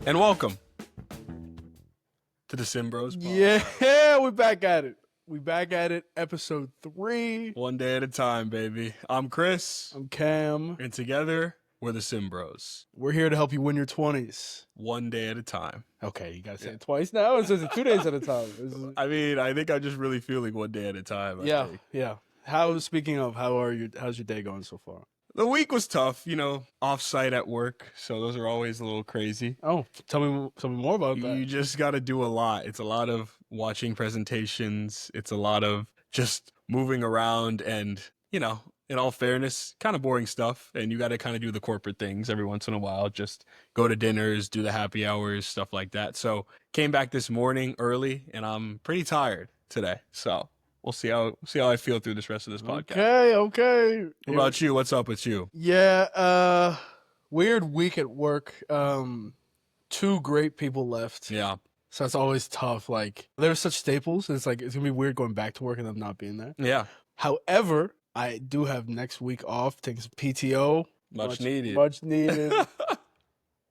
And welcome to the SimmBros podcast. Yeah, we're back at it. Episode 3. One day at a time, baby. I'm Chris. I'm Cam. And together, we're the SimmBros. We're here to help you win your 20s. One day at a time. Okay, you gotta say it twice now? It says it 2 days at a time. I mean, I think I'm just really feeling one day at a time. Yeah. Speaking of, how's your day going so far? The week was tough, off-site at work, so those are always a little crazy. Oh, tell me more about that. You just got to do a lot. It's a lot of watching presentations. It's a lot of just moving around and, in all fairness, kind of boring stuff. And you got to kind of do the corporate things every once in a while. Just go to dinners, do the happy hours, stuff like that. So came back this morning early and I'm pretty tired today. So we'll see how I feel through this rest of this podcast. Okay. What about you? What's up with you? Yeah, weird week at work. 2 great people left. Yeah. So it's always tough. Like, they're such staples. It's like, it's going to be weird going back to work and them not being there. Yeah. However, I do have next week off, taking some PTO. Much needed.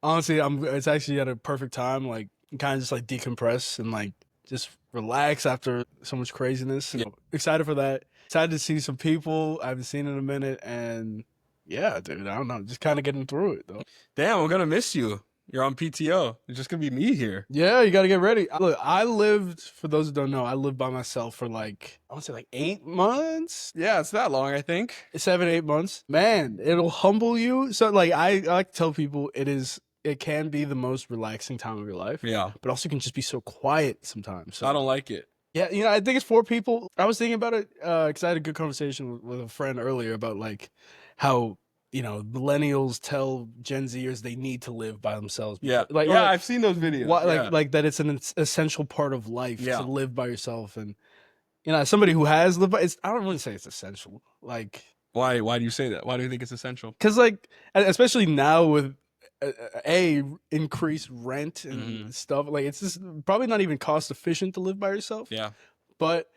Honestly, it's actually at a perfect time. Like, kind of just like decompress and like just relax after so much craziness. So excited for that. Excited to see some people I haven't seen in a minute. And yeah, dude, I don't know. Just kind of getting through it, though. Damn, I'm going to miss you. You're on PTO. It's just going to be me here. Yeah, you got to get ready. Look, for those who don't know, I lived by myself for I want to say 8 months. Yeah, it's that long, I think. 7, 8 months. Man, it'll humble you. So I like to tell people it can be the most relaxing time of your life. Yeah. But also can just be so quiet sometimes. So, I don't like it. Yeah, I think it's for people. I was thinking about it because I had a good conversation with a friend earlier about how millennials tell Gen Zers they need to live by themselves. Yeah, I've seen those videos. Like that it's an essential part of life to live by yourself. And as somebody who has lived by, I don't really say it's essential. Like, why do you say that? Why do you think it's essential? Because especially now with increased rent and stuff, it's just probably not even cost efficient to live by yourself. Yeah, but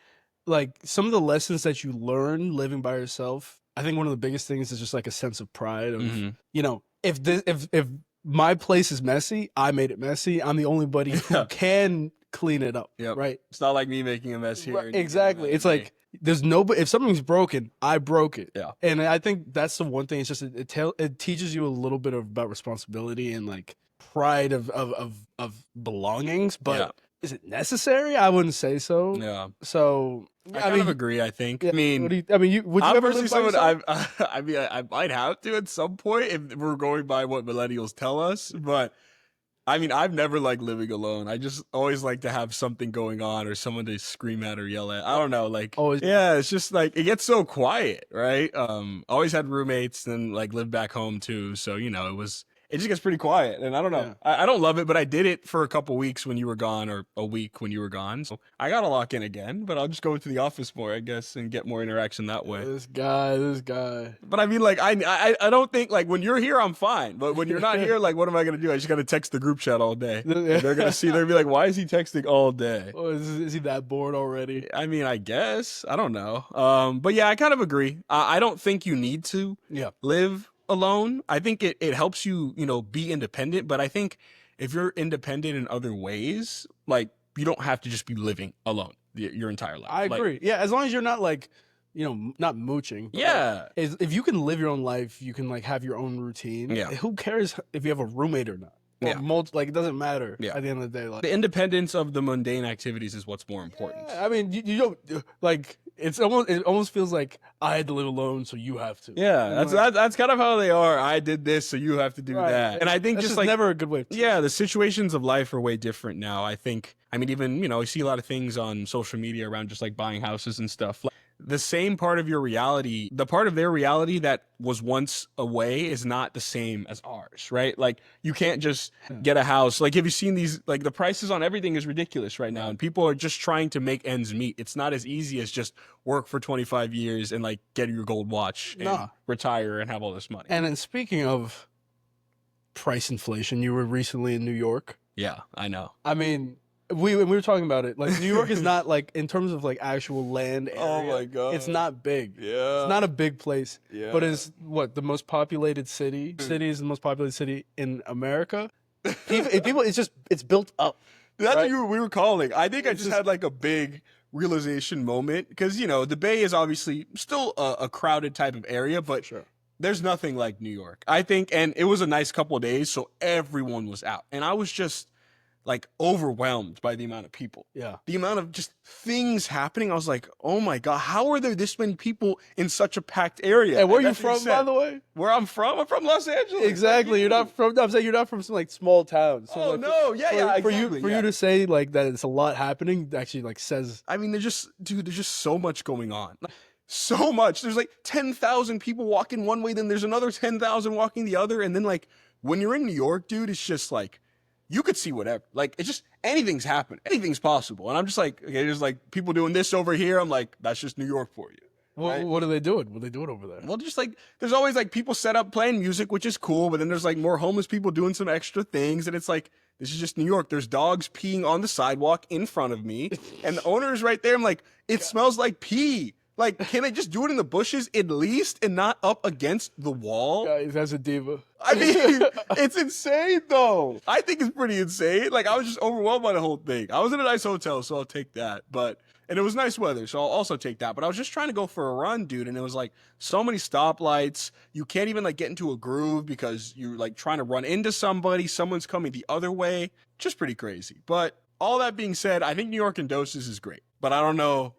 some of the lessons that you learn living by yourself, I think one of the biggest things is just a sense of pride of if my place is messy, I made it messy. I'm the only buddy who can clean it up. Yep. Right. It's not like me making a mess here. Right, exactly. It's like there's nobody. If something's broken, I broke it. Yeah. And I think that's the one thing. It's just it teaches you a little bit about responsibility and pride of belongings. But is it necessary? I wouldn't say so. Yeah. So I kind of agree. I think. Yeah, I mean, would you ever live by yourself? I might have to at some point if we're going by what millennials tell us. But I mean, I've never liked living alone. I just always like to have something going on or someone to scream at or yell at. I don't know. It's just it gets so quiet, right? Always had roommates and lived back home too. So, it just gets pretty quiet. And I don't know. Yeah. I don't love it, but I did it for a couple weeks when you were gone or a week when you were gone. So I got to lock in again, but I'll just go to the office more, I guess, and get more interaction that way. This guy. But I mean, I don't think, when you're here, I'm fine. But when you're not here, what am I going to do? I just got to text the group chat all day. They're going to see, they're going to be like, why is he texting all day? Oh, is he that bored already? I mean, I guess. I don't know. But yeah, I kind of agree. I don't think you need to live alone. I think it helps you, be independent. But I think if you're independent in other ways, you don't have to just be living alone your entire life. I agree. Yeah, as long as you're not not mooching. Yeah. If you can live your own life, you can have your own routine. Yeah. Who cares if you have a roommate or not? Yeah. It doesn't matter at the end of the day. The independence of the mundane activities is what's more important. Yeah, I mean, you don't it almost feels like I had to live alone, so you have to. Yeah, that's kind of how they are. I did this, so you have to do that. And I think that's just never a good way. The situations of life are way different now. I think. I mean, even you see a lot of things on social media around just buying houses and stuff. The same part of your reality, the part of their reality that was once away is not the same as ours, right? You can't just get a house. Have you seen these, the prices on everything is ridiculous right now. And people are just trying to make ends meet. It's not as easy as just work for 25 years and get your gold watch and retire and have all this money. And then speaking of price inflation, you were recently in New York. Yeah, I know. I mean, we were talking about it. New York is not in terms of actual land area. Oh my god, it's not big. Yeah, it's not a big place. Yeah, but it's the most populated city. City is the most populated city in America. People, it's built up. That's Right. what we were calling. I think I It's just just- had like a big realization moment because, the Bay is obviously still a crowded type of area, but Sure. there's nothing like New York, I think. And it was a nice couple of days, so everyone was out. And I was just like overwhelmed by the amount of people. Yeah. The amount of just things happening. I was like, oh my God, how are there this many people in such a packed area? And where are you that's what from, by the way? Where I'm from Los Angeles. Exactly. You're not from. I'm saying you're not from some like small town. So, Oh, like, no. Yeah, exactly. For you to say like that it's a lot happening actually like says. I mean, there's just so much going on. So much. There's like 10,000 people walking one way, then there's another 10,000 walking the other. And then like when you're in New York, dude, it's just like you could see whatever. Like it's just anything's happening. Anything's possible. And I'm just like, okay, there's like people doing this over here. I'm like, that's just New York for you. Right? What are they doing? What are they doing over there? Well, just like there's always like people set up playing music, which is cool, but then there's like more homeless people doing some extra things, and it's like this is just New York. There's dogs peeing on the sidewalk in front of me, and the owner is right there. I'm like, it smells like pee. Like, can I just do it in the bushes at least and not up against the wall? Guys, that's a diva. I mean, it's insane though. I think it's pretty insane. Like, I was just overwhelmed by the whole thing. I was in a nice hotel, so I'll take that. And it was nice weather, so I'll also take that. But I was just trying to go for a run, dude, and it was like so many stoplights. You can't even like get into a groove because you're like trying to run into somebody. Someone's coming the other way. Just pretty crazy. But all that being said, I think New York in doses is great. But I don't know.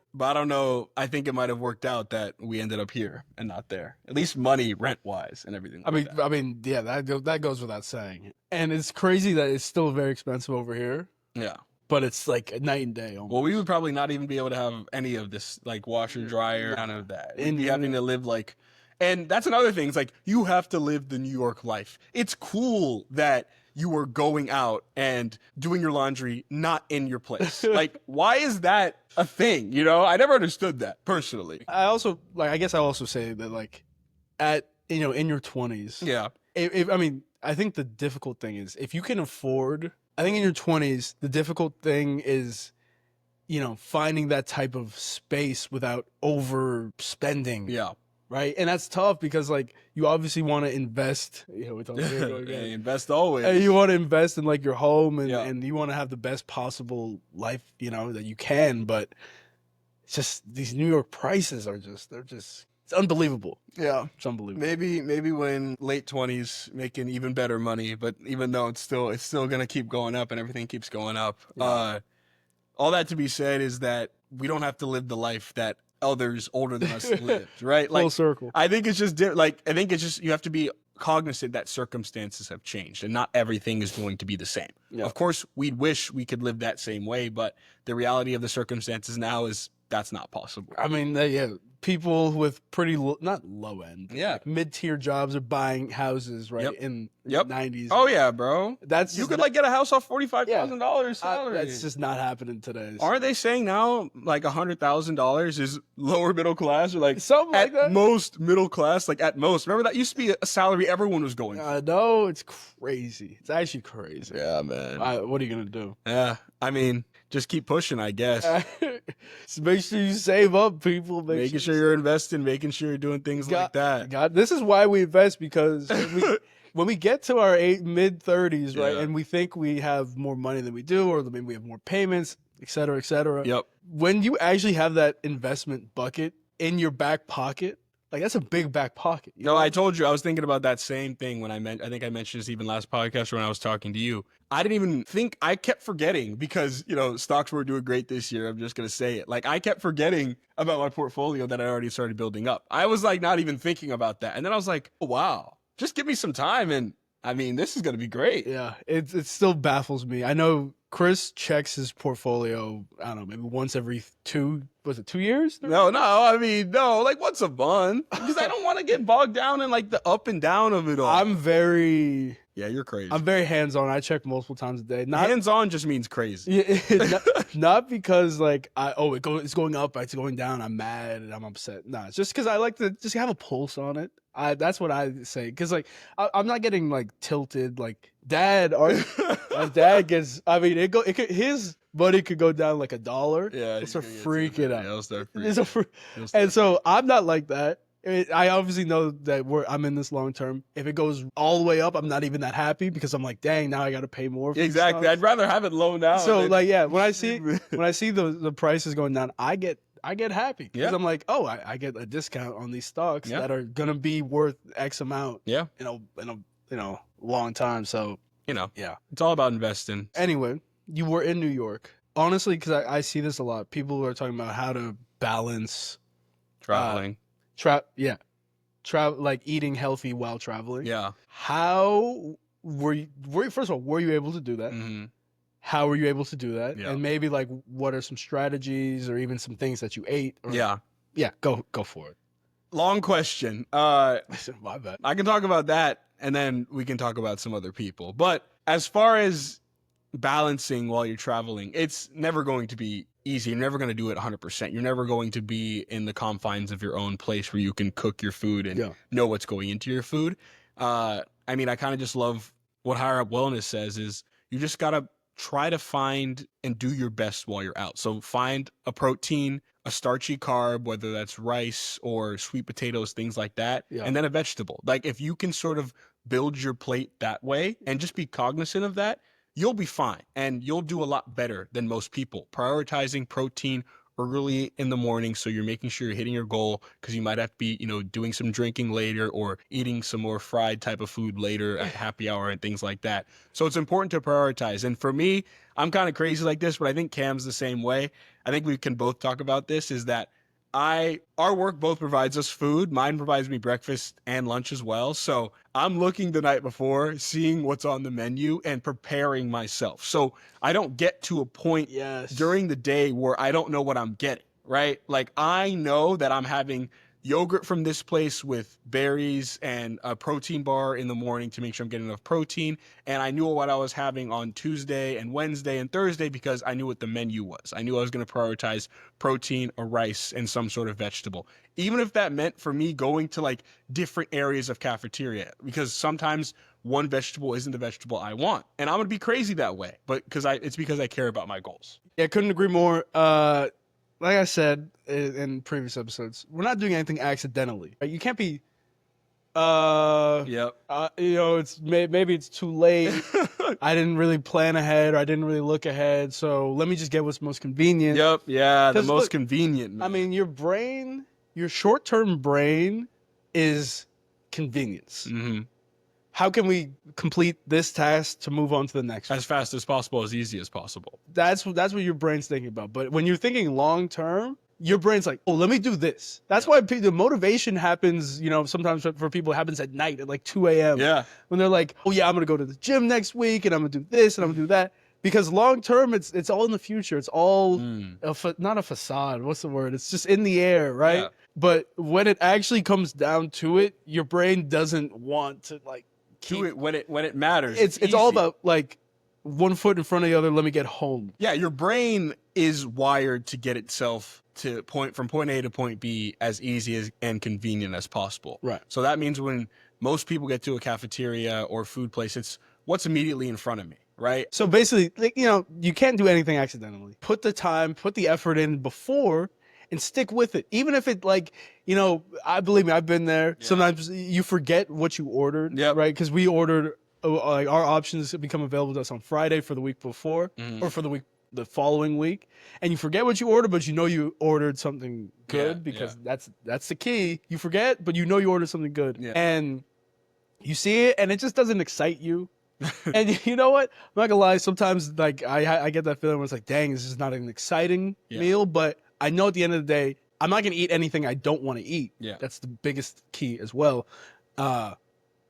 I think it might have worked out that we ended up here and not there. At least money, rent wise, and everything. I mean, yeah, that goes without saying. And it's crazy that it's still very expensive over here. Yeah. But it's like a night and day. Almost. Well, we would probably not even be able to have any of this, like washer, dryer, none of that. We'd be having to live like, and that's another thing. It's like you have to live the New York life. It's cool that you are going out and doing your laundry not in your place. Like, why is that a thing? I never understood that personally. I also I guess I also say that like at in your 20s. Yeah. I think the difficult thing is if you can afford. I think in your 20s, the difficult thing is, finding that type of space without overspending. Yeah. Right. And that's tough because like you obviously want to invest. We talk Hey, invest always. And you want to invest in like your home and you want to have the best possible life, that you can. But it's just these New York prices are it's unbelievable. Yeah. It's unbelievable. Maybe when late 20s making even better money, but even though it's still going to keep going up and everything keeps going up. Yeah. All that to be said is that we don't have to live the life that others older than us lived, right? Full circle. I think it's just you have to be cognizant that circumstances have changed and not everything is going to be the same. Yeah. Of course, we'd wish we could live that same way, but the reality of the circumstances now is that's not possible. I mean, people with pretty not low end, like mid-tier jobs are buying houses in the 90s. Oh yeah, bro. You could like get a house off $45,000 salary. That's just not happening today. Aren't they saying now like $100,000 is lower middle class or like something like that? At most middle class, like at most. Remember that used to be a salary everyone was going for. I know, it's crazy. It's actually crazy. Yeah, man. What are you gonna do? Yeah, I mean, just keep pushing, I guess. So make sure you save up, people. Making sure you're investing, making sure you're doing things like that. God, this is why we invest because when we get to our mid-30s, right, and we think we have more money than we do, or maybe we have more payments, et cetera, et cetera. Yep. When you actually have that investment bucket in your back pocket, like that's a big back pocket. No, I told you I was thinking about that same thing when I think I mentioned this even last podcast or when I was talking to you. I didn't even think, I kept forgetting because, stocks were doing great this year. I'm just going to say it. Like I kept forgetting about my portfolio that I already started building up. I was like not even thinking about that. And then I was like, oh, wow, just give me some time. And I mean, this is going to be great. Yeah, it still baffles me. I know Chris checks his portfolio, I don't know, maybe once every 2 years? No, like once a month. Because I don't want to get bogged down in like the up and down of it all. Yeah, you're crazy. I'm very hands-on. I check multiple times a day. Hands-on just means crazy. not because like it's going up, it's going down. I'm mad and I'm upset. No, it's just because I like to just have a pulse on it. That's what I say. Because like I'm not getting like tilted. Like my dad gets. I mean, his money could go down like $1. Yeah, it's a freaking out. He'll start And so I'm not like that. I obviously know that I'm in this long term. If it goes all the way up, I'm not even that happy because I'm like, dang, now I got to pay more. For Exactly. stuff. I'd rather have it loaned out. So than- like, yeah, when I see the prices going down, I get happy because Yeah. I'm like, oh, I get a discount on these stocks Yeah. that are gonna be worth X amount. Yeah. In a long time. So yeah. It's all about investing. Anyway, you were in New York. Honestly, because I see this a lot. People are talking about how to balance Traveling. like eating healthy while traveling. Yeah. How were you first of all, were you able to do that? Mm-hmm. How were you able to do that? Yeah. And maybe like what are some strategies or even some things that you ate? Or, Yeah. Yeah, go for it. Long question. My bad. I can talk about that and then we can talk about some other people. But as far as balancing while you're traveling, it's never going to be easy. You're never going to do it 100%. You're never going to be in the confines of your own place where you can cook your food and know what's going into your food. I mean, I kind of just love what Higher Up Wellness says is you just got to try to find and do your best while you're out. So find a protein, a starchy carb, whether that's rice or sweet potatoes, things like that, and then a vegetable. Like if you can sort of build your plate that way and just be cognizant of that, you'll be fine and you'll do a lot better than most people. Prioritizing protein early in the morning so you're making sure you're hitting your goal because you might have to be, doing some drinking later or eating some more fried type of food later at happy hour and things like that. So it's important to prioritize. And for me, I'm kind of crazy like this, but I think Cam's the same way. I think we can both talk about this is that our work both provides us food. Mine provides me breakfast and lunch as well. So I'm looking the night before, seeing what's on the menu and preparing myself. So I don't get to a point during the day where I don't know what I'm getting, right? Like I know that I'm having yogurt from this place with berries and a protein bar in the morning to make sure I'm getting enough protein. And I knew what I was having on Tuesday and Wednesday and Thursday because I knew what the menu was. I knew I was going to prioritize protein, a rice, and some sort of vegetable. Even if that meant for me going to like different areas of cafeteria, because sometimes one vegetable isn't the vegetable I want. And I'm going to be crazy that way, but it's because I care about my goals. Yeah, couldn't agree more. Like I said in previous episodes, we're not doing anything accidentally. You can't be, it's maybe it's too late. I didn't really plan ahead or I didn't really look ahead. So let me just get what's most convenient. Yep. Yeah. The most convenient. Man. I mean, your short-term brain is convenience. Mm-hmm. How can we complete this task to move on to the next one? As fast as possible, as easy as possible. That's what your brain's thinking about. But when you're thinking long term, your brain's like, oh, let me do this. That's why the motivation happens, sometimes for people it happens at night at like 2 a.m. Yeah. When they're like, oh yeah, I'm going to go to the gym next week and I'm going to do this and I'm going to do that. Because long term, it's all in the future. It's all not a facade. What's the word? It's just in the air, right? Yeah. But when it actually comes down to it, your brain doesn't want to like do it when it matters. It's all about like one foot in front of the other. Let me get home. Yeah, your brain is wired to get itself from point A to point B as easy and convenient as possible. Right. So that means when most people get to a cafeteria or food place, it's what's immediately in front of me. Right. So basically, like, you can't do anything accidentally. Put the time, put the effort in before and stick with it. Even if it I believe me, I've been there. Yeah. Sometimes you forget what you ordered, right? Because we ordered, like our options become available to us on Friday for the week before or for the following week. And you forget what you ordered, but you ordered something good because that's the key. You forget, but you ordered something good. Yeah. And you see it and it just doesn't excite you. And you know what? I'm not gonna lie. Sometimes like I get that feeling where it's like, dang, this is not an exciting meal, but I know at the end of the day, I'm not going to eat anything I don't want to eat. Yeah. That's the biggest key as well. But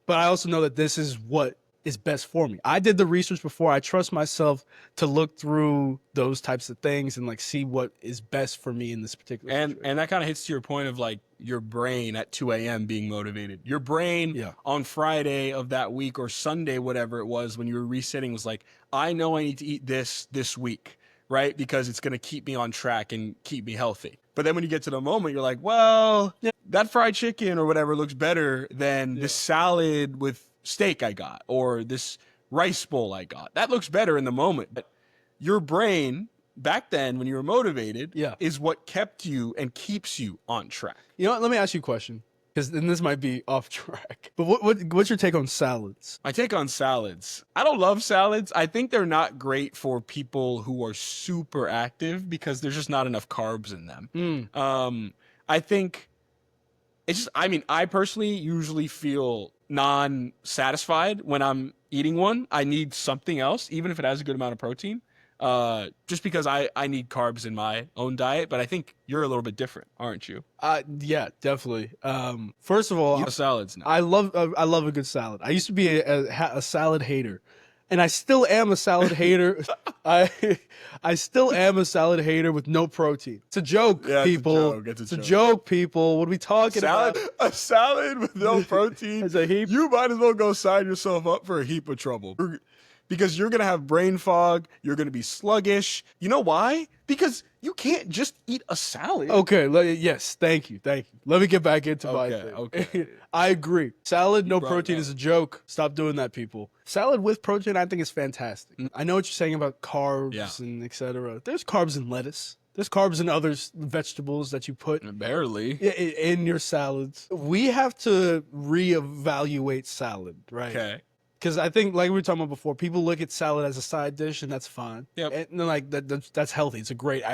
I also know that this is what is best for me. I did the research before. I trust myself to look through those types of things and like see what is best for me in this particular situation. And that kind of hits to your point of like your brain at 2 a.m. being motivated. Your brain on Friday of that week or Sunday, whatever it was, when you were resetting was like, I know I need to eat this week. Right? Because it's going to keep me on track and keep me healthy. But then when you get to the moment, you're like, well, that fried chicken or whatever looks better than this salad with steak I got or this rice bowl I got. That looks better in the moment. But your brain back then when you were motivated is what kept you and keeps you on track. You know what? Let me ask you a question. Because then this might be off track. But what's your take on salads? My take on salads. I don't love salads. I think they're not great for people who are super active because there's just not enough carbs in them. I think it's just, I mean, I personally usually feel non-satisfied when I'm eating one. I need something else, even if it has a good amount of protein. Just because I need carbs in my own diet, but I think you're a little bit different, aren't you? Yeah, definitely. First of all, You love salads now. I love a good salad. I used to be a salad hater, and I still am a salad hater. I still am a salad hater with no protein. It's a joke, Yeah, people. It's a joke, people. What are we talking about? A salad with no protein. It's a heap. You might as well go sign yourself up for a heap of trouble. Because you're going to have brain fog. You're going to be sluggish. You know why? Because you can't just eat a salad. Okay. Yes. Thank you. Let me get back into my thing. Okay. I agree. Salad, no brought protein it up. is a joke. Stop doing that, people. Salad with protein, I think, is fantastic. I know what you're saying about carbs and etc. There's carbs in lettuce. There's carbs in other vegetables that you put Barely. in your salads. We have to reevaluate salad, right? Okay. Because I think, like we were talking about before, people look at salad as a side dish, and that's fine. Yep. And they're like that's healthy. It's a great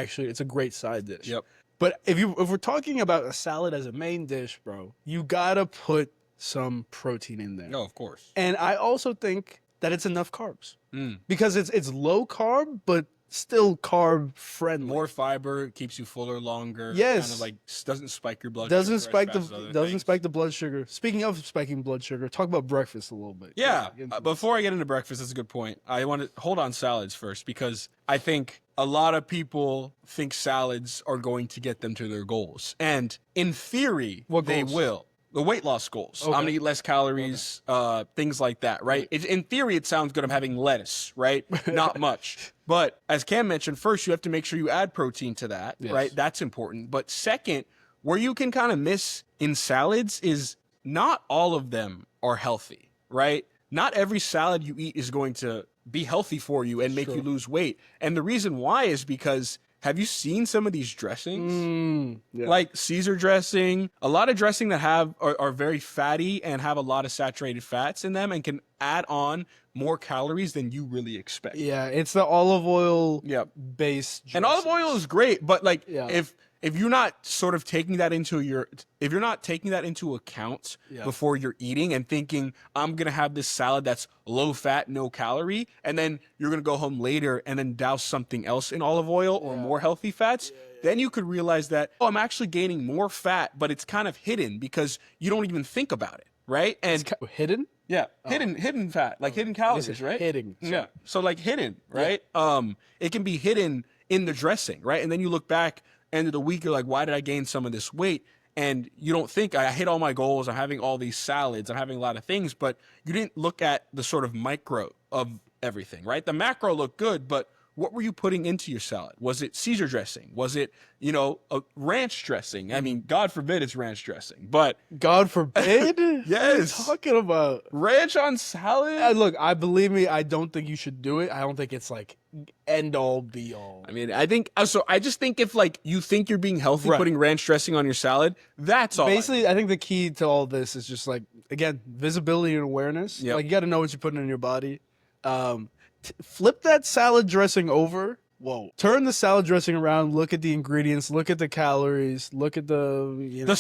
side dish. Yep. But if we're talking about a salad as a main dish, bro, you gotta put some protein in there. No, of course. And I also think that it's enough carbs Mm. because it's low carb, but still carb friendly. More fiber keeps you fuller longer. Yes. Kind of like doesn't spike your blood Doesn't sugar. spike the blood sugar. Speaking of spiking blood sugar, talk about breakfast a little bit. Yeah. Before I get into breakfast, that's a good point. I want to hold on salads first because I think a lot of people think salads are going to get them to their goals. And in theory, What they goals? will. The weight loss goals. Okay. I'm gonna eat less calories, things like that, right? In theory, it sounds good. I'm having lettuce, right? Not much. But as Cam mentioned, first you have to make sure you add protein to that, Yes. right? That's important. But second, where you can kind of miss in salads is not all of them are healthy, right? Not every salad you eat is going to be healthy for you and make you lose weight. And the reason why is because have you seen some of these dressings? Like Caesar dressing, a lot of dressing that are very fatty and have a lot of saturated fats in them and can add on more calories than you really expect. Yeah, it's the olive oil based. And olive oil is great, but like Yeah. if you're not sort of taking that into account before you're eating and thinking I'm gonna have this salad that's low fat, no calorie, and then you're gonna go home later and then douse something else in olive oil or more healthy fats, then you could realize that I'm actually gaining more fat, but it's kind of hidden because you don't even think about it, right? And hidden. hidden fat, like hidden calories, right? Hidden. Yeah. So like hidden, right? It can be hidden in the dressing, right? And then you look back end of the week, you're like, why did I gain some of this weight? And you don't think I hit all my goals. I'm having all these salads. I'm having a lot of things, but you didn't look at the sort of micro of everything, right? The macro looked good, but what were you putting into your salad? Was it Caesar dressing? Was it, a ranch dressing? I mean, God forbid it's ranch dressing, but God forbid. yes, What are you talking about ranch on salad. Look, I believe me. I don't think you should do it. I don't think it's like end all be all. I mean, I think so. I just think if like you think you're being healthy, Right. putting ranch dressing on your salad, that's all. Basically, I think the key to all this is just like again visibility and awareness. Yep. Like you got to know what you're putting in your body. Flip that salad dressing over. Whoa! Turn the salad dressing around. Look at the ingredients. Look at the calories. Look at the the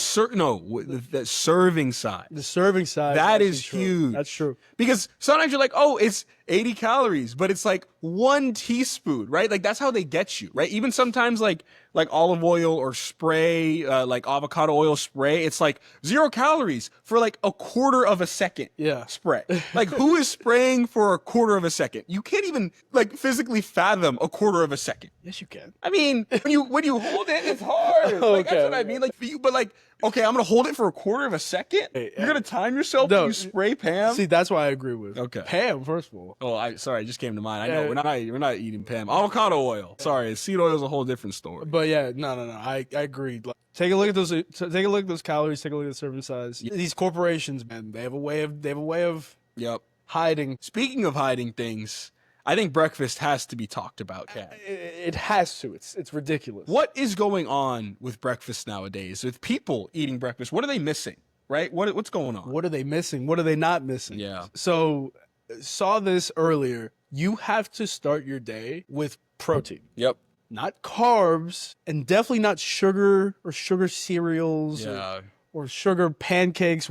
serving size. the serving size. That That's is true. huge. That's true. Because sometimes you're like, oh, it's 80 calories, but it's like 1 teaspoon, right? Like that's how they get you, right? Even sometimes like olive oil or spray, like avocado oil spray, it's like 0 calories for like a quarter of a second. Yeah. Spray. Like who is spraying for a quarter of a second? You can't even like physically fathom a quarter of a second. Yes, you can. I mean, when you hold it, it's hard. Like, Okay, that's what I mean. Like, but like, okay, I'm gonna hold it for a quarter of a second. Hey, You're gonna time yourself no, when you spray Pam. See, that's why I agree with. Okay. Pam, first of all. Oh, sorry, it just came to mind. I know we're not eating Pam. Avocado oil. Sorry, seed oil is a whole different story. But yeah, no. I agree. Like, take a look at those. Take a look at those calories. Take a look at the serving size. These corporations, man, they have a way of Yep. hiding. Speaking of hiding things, I think breakfast has to be talked about, Kat. It has to. It's ridiculous. What is going on with breakfast nowadays? With people eating breakfast, what are they missing? right? What's going on? What are they missing? What are they not missing? Yeah. So, saw this earlier. You have to start your day with protein. Yep. Not carbs, and definitely not sugar or sugar cereals Yeah. or sugar pancakes.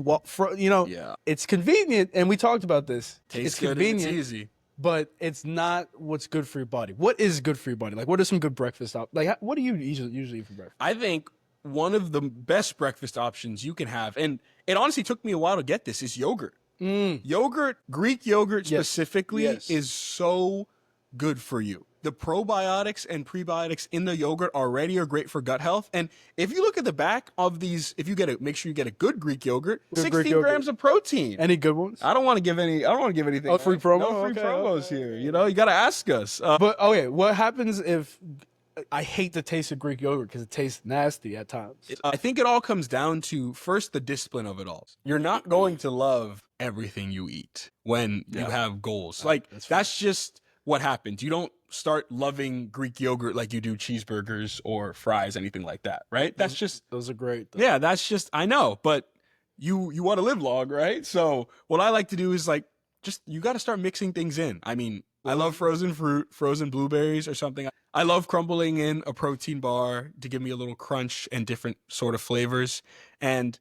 Yeah. It's convenient, and we talked about this. Tastes It's good. convenient, It's easy. but it's not what's good for your body. What is good for your body? Like, what are some good breakfast what do you usually eat for breakfast? I think one of the best breakfast options you can have, and it honestly took me a while to get this, is yogurt. Yogurt, Greek yogurt Yes. specifically, Yes. is so good for you. The probiotics and prebiotics in the yogurt already are great for gut health. And if you look at the back of these, if you make sure you get a good Greek yogurt, Good 16 Greek yogurt. grams of protein. Any good ones? I don't want to give anything. Oh, free promo? No free Okay, promos okay. here. You got to ask us. But okay, what happens if I hate the taste of Greek yogurt because it tastes nasty at times? I think it all comes down to first the discipline of it all. You're not going to love everything you eat when you have goals. Like that's just what happens. You don't start loving Greek yogurt like you do cheeseburgers or fries, anything like that, right? That's just Those are great, though. yeah. That's just I know, but you want to live long, right? So what I like to do is you got to start mixing things in. I mean, I love frozen fruit, frozen blueberries or something. I love crumbling in a protein bar to give me a little crunch and different sort of flavors. And,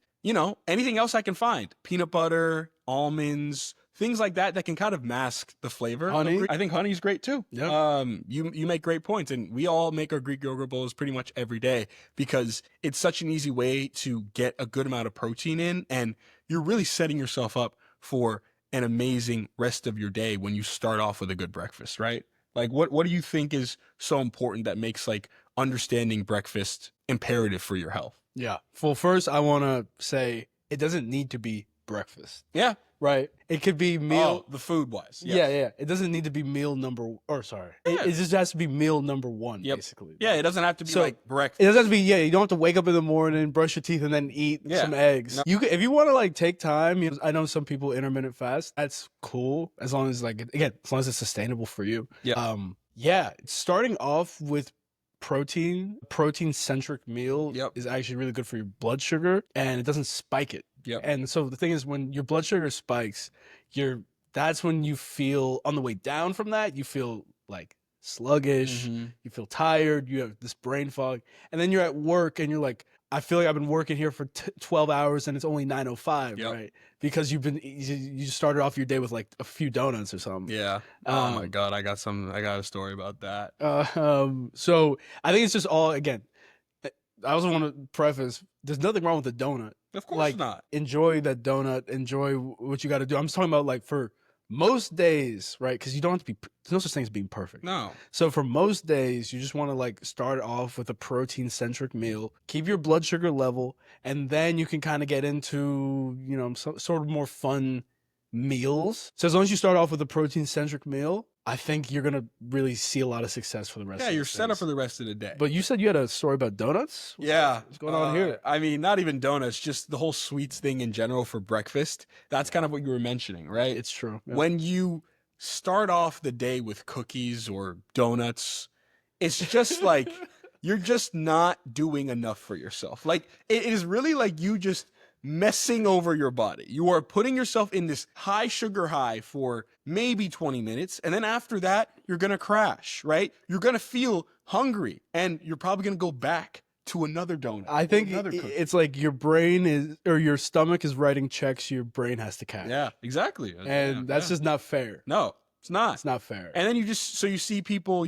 anything else I can find. Peanut butter, almonds, things like that can kind of mask the flavor. Honey? I think honey's great too. Yeah. You make great points. And we all make our Greek yogurt bowls pretty much every day because it's such an easy way to get a good amount of protein in. And you're really setting yourself up for an amazing rest of your day when you start off with a good breakfast, right? Like what do you think is so important that makes understanding breakfast imperative for your health? Yeah. Well, first I want to say it doesn't need to be breakfast. Yeah. Right. It could be meal. The food wise. Yes. Yeah. It doesn't need to be meal number. Or sorry. Yeah. It just has to be meal number one. Yep. Basically. Yeah. It doesn't have to be breakfast. It doesn't have to be. Yeah. You don't have to wake up in the morning, brush your teeth, and then eat some eggs. No. If you want to take time. I know some people intermittent fast. That's cool as long as as long as it's sustainable for you. Yeah. Yeah. Starting off with protein centric meal is actually really good for your blood sugar, and it doesn't spike it. Yep. And so the thing is, when your blood sugar spikes, that's when you feel on the way down from that, you feel sluggish, you feel tired, you have this brain fog, and then you're at work and you're like, I feel like I've been working here for 12 hours and it's only 9:05, right? Because you started off your day with a few donuts or something. Yeah. Oh my God, I got a story about that. So I think it's just all, again, I also want to preface, there's nothing wrong with the donut. Of course not. Enjoy that donut. Enjoy what you got to do. I'm just talking about for most days, right? Because you don't have to be, there's no such thing as being perfect. No. So for most days, you just want to start off with a protein centric meal, keep your blood sugar level, and then you can kind of get into, some sort of more fun meals. So as long as you start off with a protein centric meal, I think you're going to really see a lot of success for the rest of the day. Yeah, you're set up for the rest of the day. But you said you had a story about donuts? What's going on here? I mean, not even donuts, just the whole sweets thing in general for breakfast. That's kind of what you were mentioning, right? It's true. Yeah. When you start off the day with cookies or donuts, it's just you're just not doing enough for yourself. It is really you just messing over your body. You are putting yourself in this high sugar high for maybe 20 minutes. And then after that, you're going to crash, right? You're going to feel hungry and you're probably going to go back to another donut. I think it's your brain or your stomach is writing checks your brain has to cash. Yeah, exactly. And that's just not fair. No, it's not. It's not fair. And then you see people,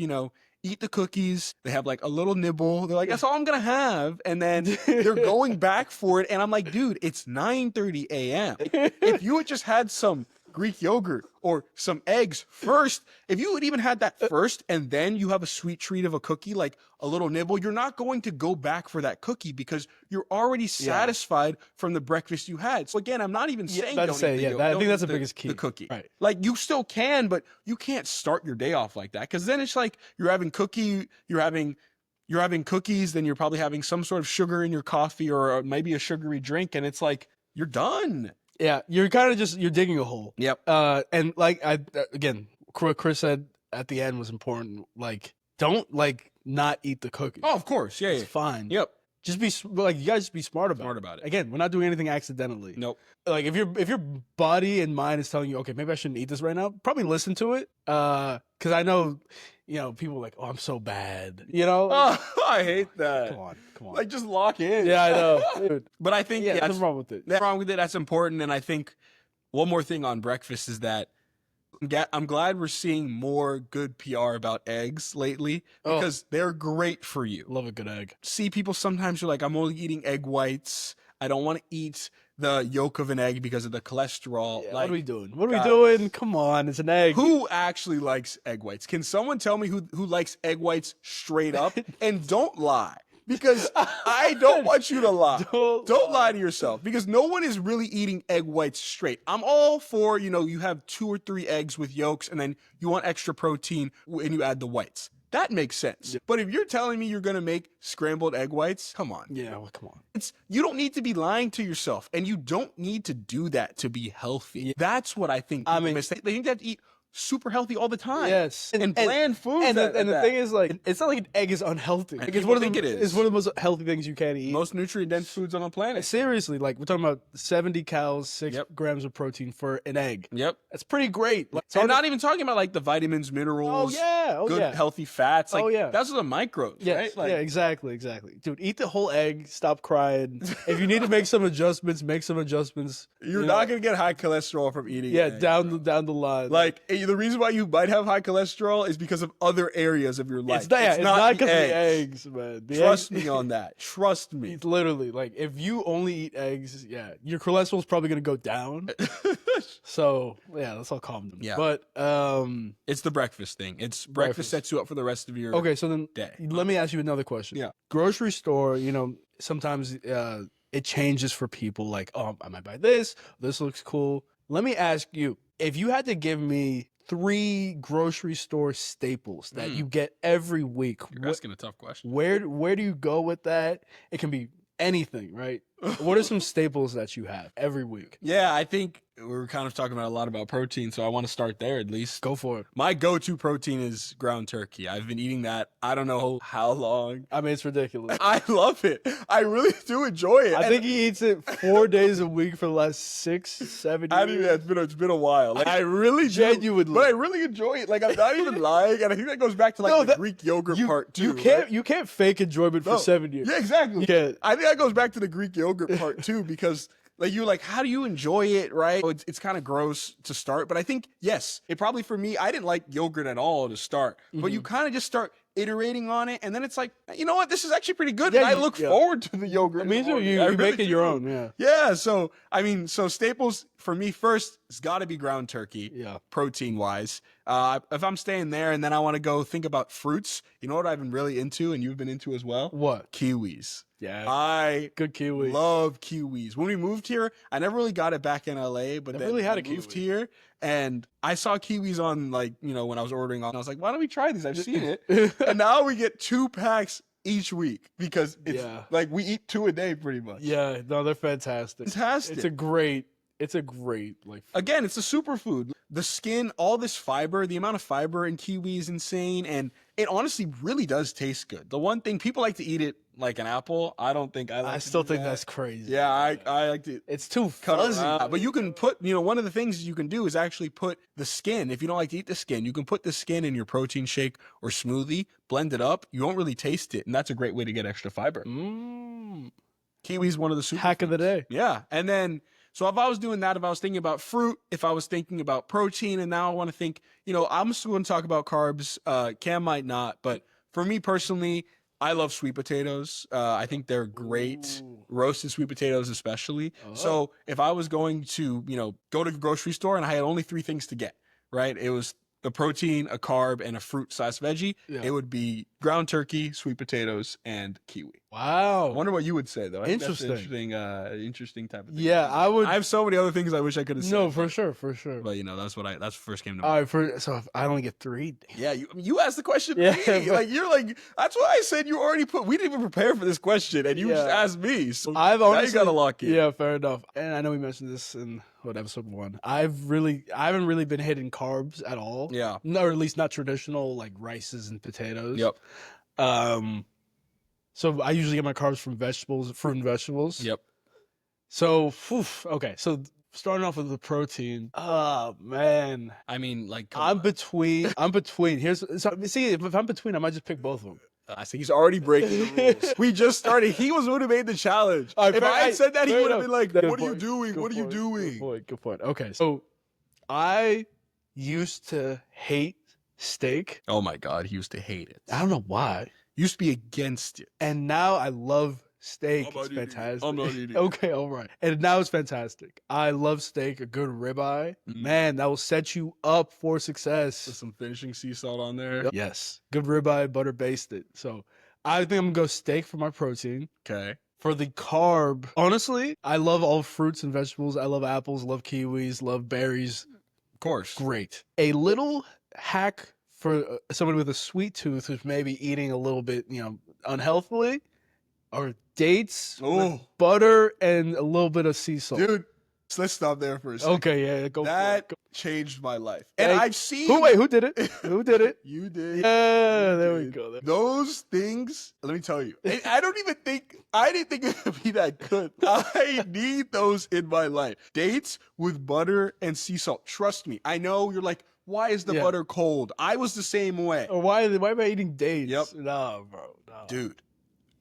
eat the cookies. They have a little nibble. They're like, that's all I'm going to have. And then they're going back for it. And I'm like, dude, it's 9:30 a.m. If you had just had some Greek yogurt or some eggs first, if you had even had that first and then you have a sweet treat of a cookie, a little nibble, you're not going to go back for that cookie because you're already satisfied from the breakfast you had. So again, I'm not even saying I think that's the biggest key. The cookie. Right. You still can, but you can't start your day off like that because then it's you're having you're having cookies, then you're probably having some sort of sugar in your coffee or maybe a sugary drink, and it's you're done. Yeah, you're kind of you're digging a hole. Yep. And again, what Chris said at the end was important. Don't not eat the cookies. Oh, of course. Yeah. It's fine. Yep. just be like, you guys be smart about it. Again, we're not doing anything accidentally. Nope. Like if your body and mind is telling you, okay, maybe I shouldn't eat this right now, probably listen to it. Because I know, people are like, oh, I'm so bad. Oh, I hate that. Come on. Like, just lock in. Yeah, I know. Dude. But I think Nothing wrong with it. Nothing wrong with it. That's important. And I think one more thing on breakfast is that I'm glad we're seeing more good PR about eggs lately because they're great for you. Love a good egg. See, people sometimes are like, I'm only eating egg whites. I don't want to eat the yolk of an egg because of the cholesterol. Yeah, like, what are we doing? What are we doing? Come on, it's an egg. Who actually likes egg whites? Can someone tell me who likes egg whites straight up? And don't lie. Because I don't want you to lie. Don't lie to yourself. Because no one is really eating egg whites straight. I'm all for, you have 2 or 3 eggs with yolks and then you want extra protein and you add the whites. That makes sense. Yeah. But if you're telling me you're going to make scrambled egg whites, come on. Yeah, well, come on. You don't need to be lying to yourself. And you don't need to do that to be healthy. Yeah. That's what I think people miss. They think they have to eat super healthy all the time. Yes. And bland food. And the thing is, like, it's not like an egg is unhealthy. Like, it's one of the most healthy things you can eat. Most nutrient-dense foods on the planet. Seriously, like, we're talking about 70 calories, 6 grams of protein for an egg. Yep. That's pretty great. Like, and not even talking about, like, the vitamins, minerals. Good, healthy fats. Like, that's the microbes, right? Like, yeah, exactly. Dude, eat the whole egg. Stop crying. If you need to make some adjustments, make some adjustments. You're not going to get high cholesterol from eating egg. down the line. Like, the reason why you might have high cholesterol is because of other areas of your life. It's not because of the eggs, man. Trust me on that. Trust me. It's literally, like, if you only eat eggs, your cholesterol's probably going to go down. So, let's all calm down. Yeah. But, it's the breakfast thing. It's breakfast sets you up for the rest of your day. Let me ask you another question. Yeah. Grocery store, sometimes it changes for people. Like, I might buy this. This looks cool. Let me ask you, if you had to give me 3 grocery store staples that you get every week. You're asking a tough question. Where do you go with that? It can be anything, right? What are some staples that you have every week? Yeah, I think we're kind of talking about a lot about protein, so I want to start there at least. Go for it. My go-to protein is ground turkey. I've been eating that I don't know how long. I mean, it's ridiculous. I love it. I really do enjoy it. I think he eats it 4 days a week for the last 6, 7 years. It's been a while. Like, I really genuinely, but I really enjoy it. Like, I'm not even lying, and I think that goes back to the Greek yogurt part too. You can't fake enjoyment for 7 years. Yeah, exactly. Yeah. I think that goes back to the Greek yogurt part too, because like you're like, how do you enjoy it, right? It's kind of gross to start, but I think, yes, it probably for me, I didn't like yogurt at all to start, but you kind of just start iterating on it, and then it's like, you know what, this is actually pretty good, and I look forward to the yogurt. I mean, you make it your own, yeah. Yeah, so, I mean, staples for me first, it's got to be ground turkey, protein-wise. If I'm staying there and then I want to go think about fruits, you know what I've been really into, and you've been into as well? What? Kiwis. Yeah, good kiwi. Love kiwis. When we moved here, I never really got it back in LA, but then really had we moved here, and I saw kiwis on, like, when I was ordering on, I was like, why don't we try these? I've seen it. And now we get 2 packs each week because it's like we eat 2 a day pretty much. Yeah, no, they're fantastic. It's a great like, again, it's a superfood. The skin, all this fiber, the amount of fiber in kiwi is insane, and it honestly really does taste good. The one thing, people like to eat it like an apple. I don't think I like. I still think that's crazy. Yeah, I like to. It's too fuzzy. But you can put, one of the things you can do is actually put the skin. If you don't like to eat the skin, you can put the skin in your protein shake or smoothie, blend it up. You won't really taste it, and that's a great way to get extra fiber. Kiwi is one of the super hack of the day. Yeah, and then. So if I was doing that, if I was thinking about fruit, if I was thinking about protein, and now I want to think, I'm still going to talk about carbs. Cam might not, but for me personally, I love sweet potatoes. I think they're great. Ooh. Roasted sweet potatoes especially. Oh. So if I was going to, go to the grocery store and I had only 3 things to get, right? It was a protein, a carb, and a fruit/veggie. Yeah. It would be ground turkey, sweet potatoes, and kiwi. Wow. I wonder what you would say, though. Interesting. Interesting type of thing. Yeah, I would. I have so many other things I wish I could have said. No, for sure. But that's what first came to mind. All right, so if I only get 3. Yeah, you asked the question. Yeah, you're like, that's why I said you already put. We didn't even prepare for this question, and you just asked me. So now you gotta lock in. Yeah, fair enough. And I know we mentioned this in episode 1. I haven't really been hitting carbs at all. Yeah, no, or at least not traditional like rices and potatoes. Yep. So I usually get my carbs from vegetables, fruit and vegetables. Yep. So, okay. So starting off with the protein. Oh man, I mean, like, come I'm on. between. I'm between. See, if I'm between, I might just pick both of them. I think he's already breaking the rules. We just started. He was the one who made the challenge. All right, If I had said that, he fair would have enough. been like, Good "What are you point. doing? Good What are you point. doing?" Good point. Good point. Okay, so I used to hate steak. Oh my God, he used to hate it. I don't know why. Used to be against it. And now I love steak. I'm not It's eating it. fantastic. I'm not eating it. Okay, all right. And now it's fantastic. I love steak, a good ribeye. Man, that will set you up for success. With some finishing sea salt on there. Yes. Good ribeye, butter basted. So I think I'm going to go steak for my protein. Okay. For the carb, honestly, I love all fruits and vegetables. I love apples, love kiwis, love berries. Of course. Great. A little hack for someone with a sweet tooth who's maybe eating a little bit, unhealthily, are dates, with butter, and a little bit of sea salt. Dude, so let's stop there for a second. Okay, yeah, go for it. That changed my life. And I've seen... Who did it? Who did it? You did. Yeah, there we go. Those things, let me tell you, and I didn't think it would be that good. I need those in my life. Dates with butter and sea salt. Trust me. I know you're like, why is the butter cold? I was the same way. Or why am I eating dates? Yep. No, bro. No. Dude,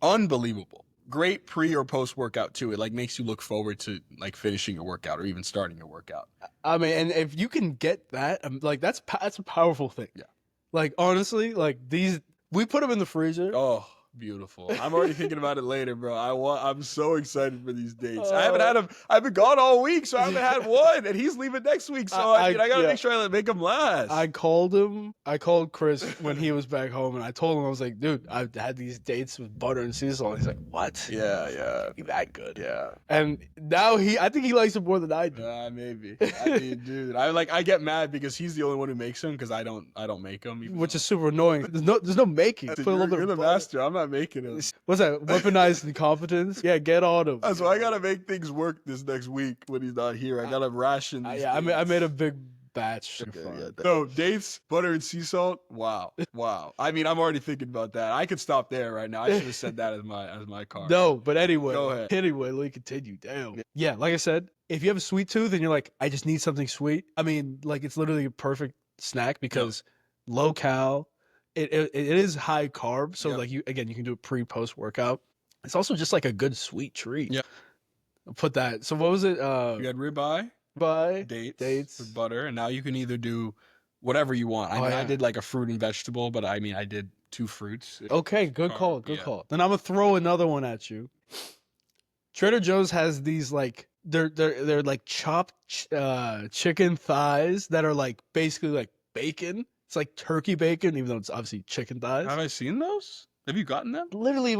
unbelievable. Great pre or post workout too. It like makes you look forward to like finishing your workout or even starting your workout. I mean, and if you can get that, like that's a powerful thing. Yeah. Like honestly, like we put them in the freezer. Oh, beautiful. I'm already thinking about it later, bro. I'm so excited for these dates. I haven't had them. I've been gone all week, so I haven't had one, and he's leaving next week. So I gotta make sure I make him last. I called Chris when he was back home, and I told him, I was like, dude, I've had these dates with butter and sea salt. He's like, what? Yeah. Be that good? Yeah. And now I think he likes it more than I do. Maybe. I mean, dude, I get mad because he's the only one who makes them because I don't make them. Which is super annoying. There's no making. Put a little bit You're of the butter. master. I'm not making them. What's that? Weaponized incompetence? Yeah, get on him. So I gotta make things work this next week when he's not here. I gotta ration these I things. made a big batch. No, dates, butter, and sea salt. Wow. I mean, I'm already thinking about that. I could stop there right now. I should have said that as my card. No, but anyway. Go ahead. Anyway, let me continue. Damn. Yeah, like I said, if you have a sweet tooth and you're like, I just need something sweet. I mean, like it's literally a perfect snack because low cal. It is high carb, so like you can do it pre-post workout. It's also just like a good sweet treat. Yeah. Put that. So what was it? You had ribeye, dates with butter, and now you can either do whatever you want. I did like a fruit and vegetable, but I mean I did 2 fruits. Okay, good call. Good call. Then I'm gonna throw another one at you. Trader Joe's has these like they're like chopped chicken thighs that are like basically like bacon. It's like turkey bacon, even though it's obviously chicken thighs. Have I seen those? Have you gotten them? Literally,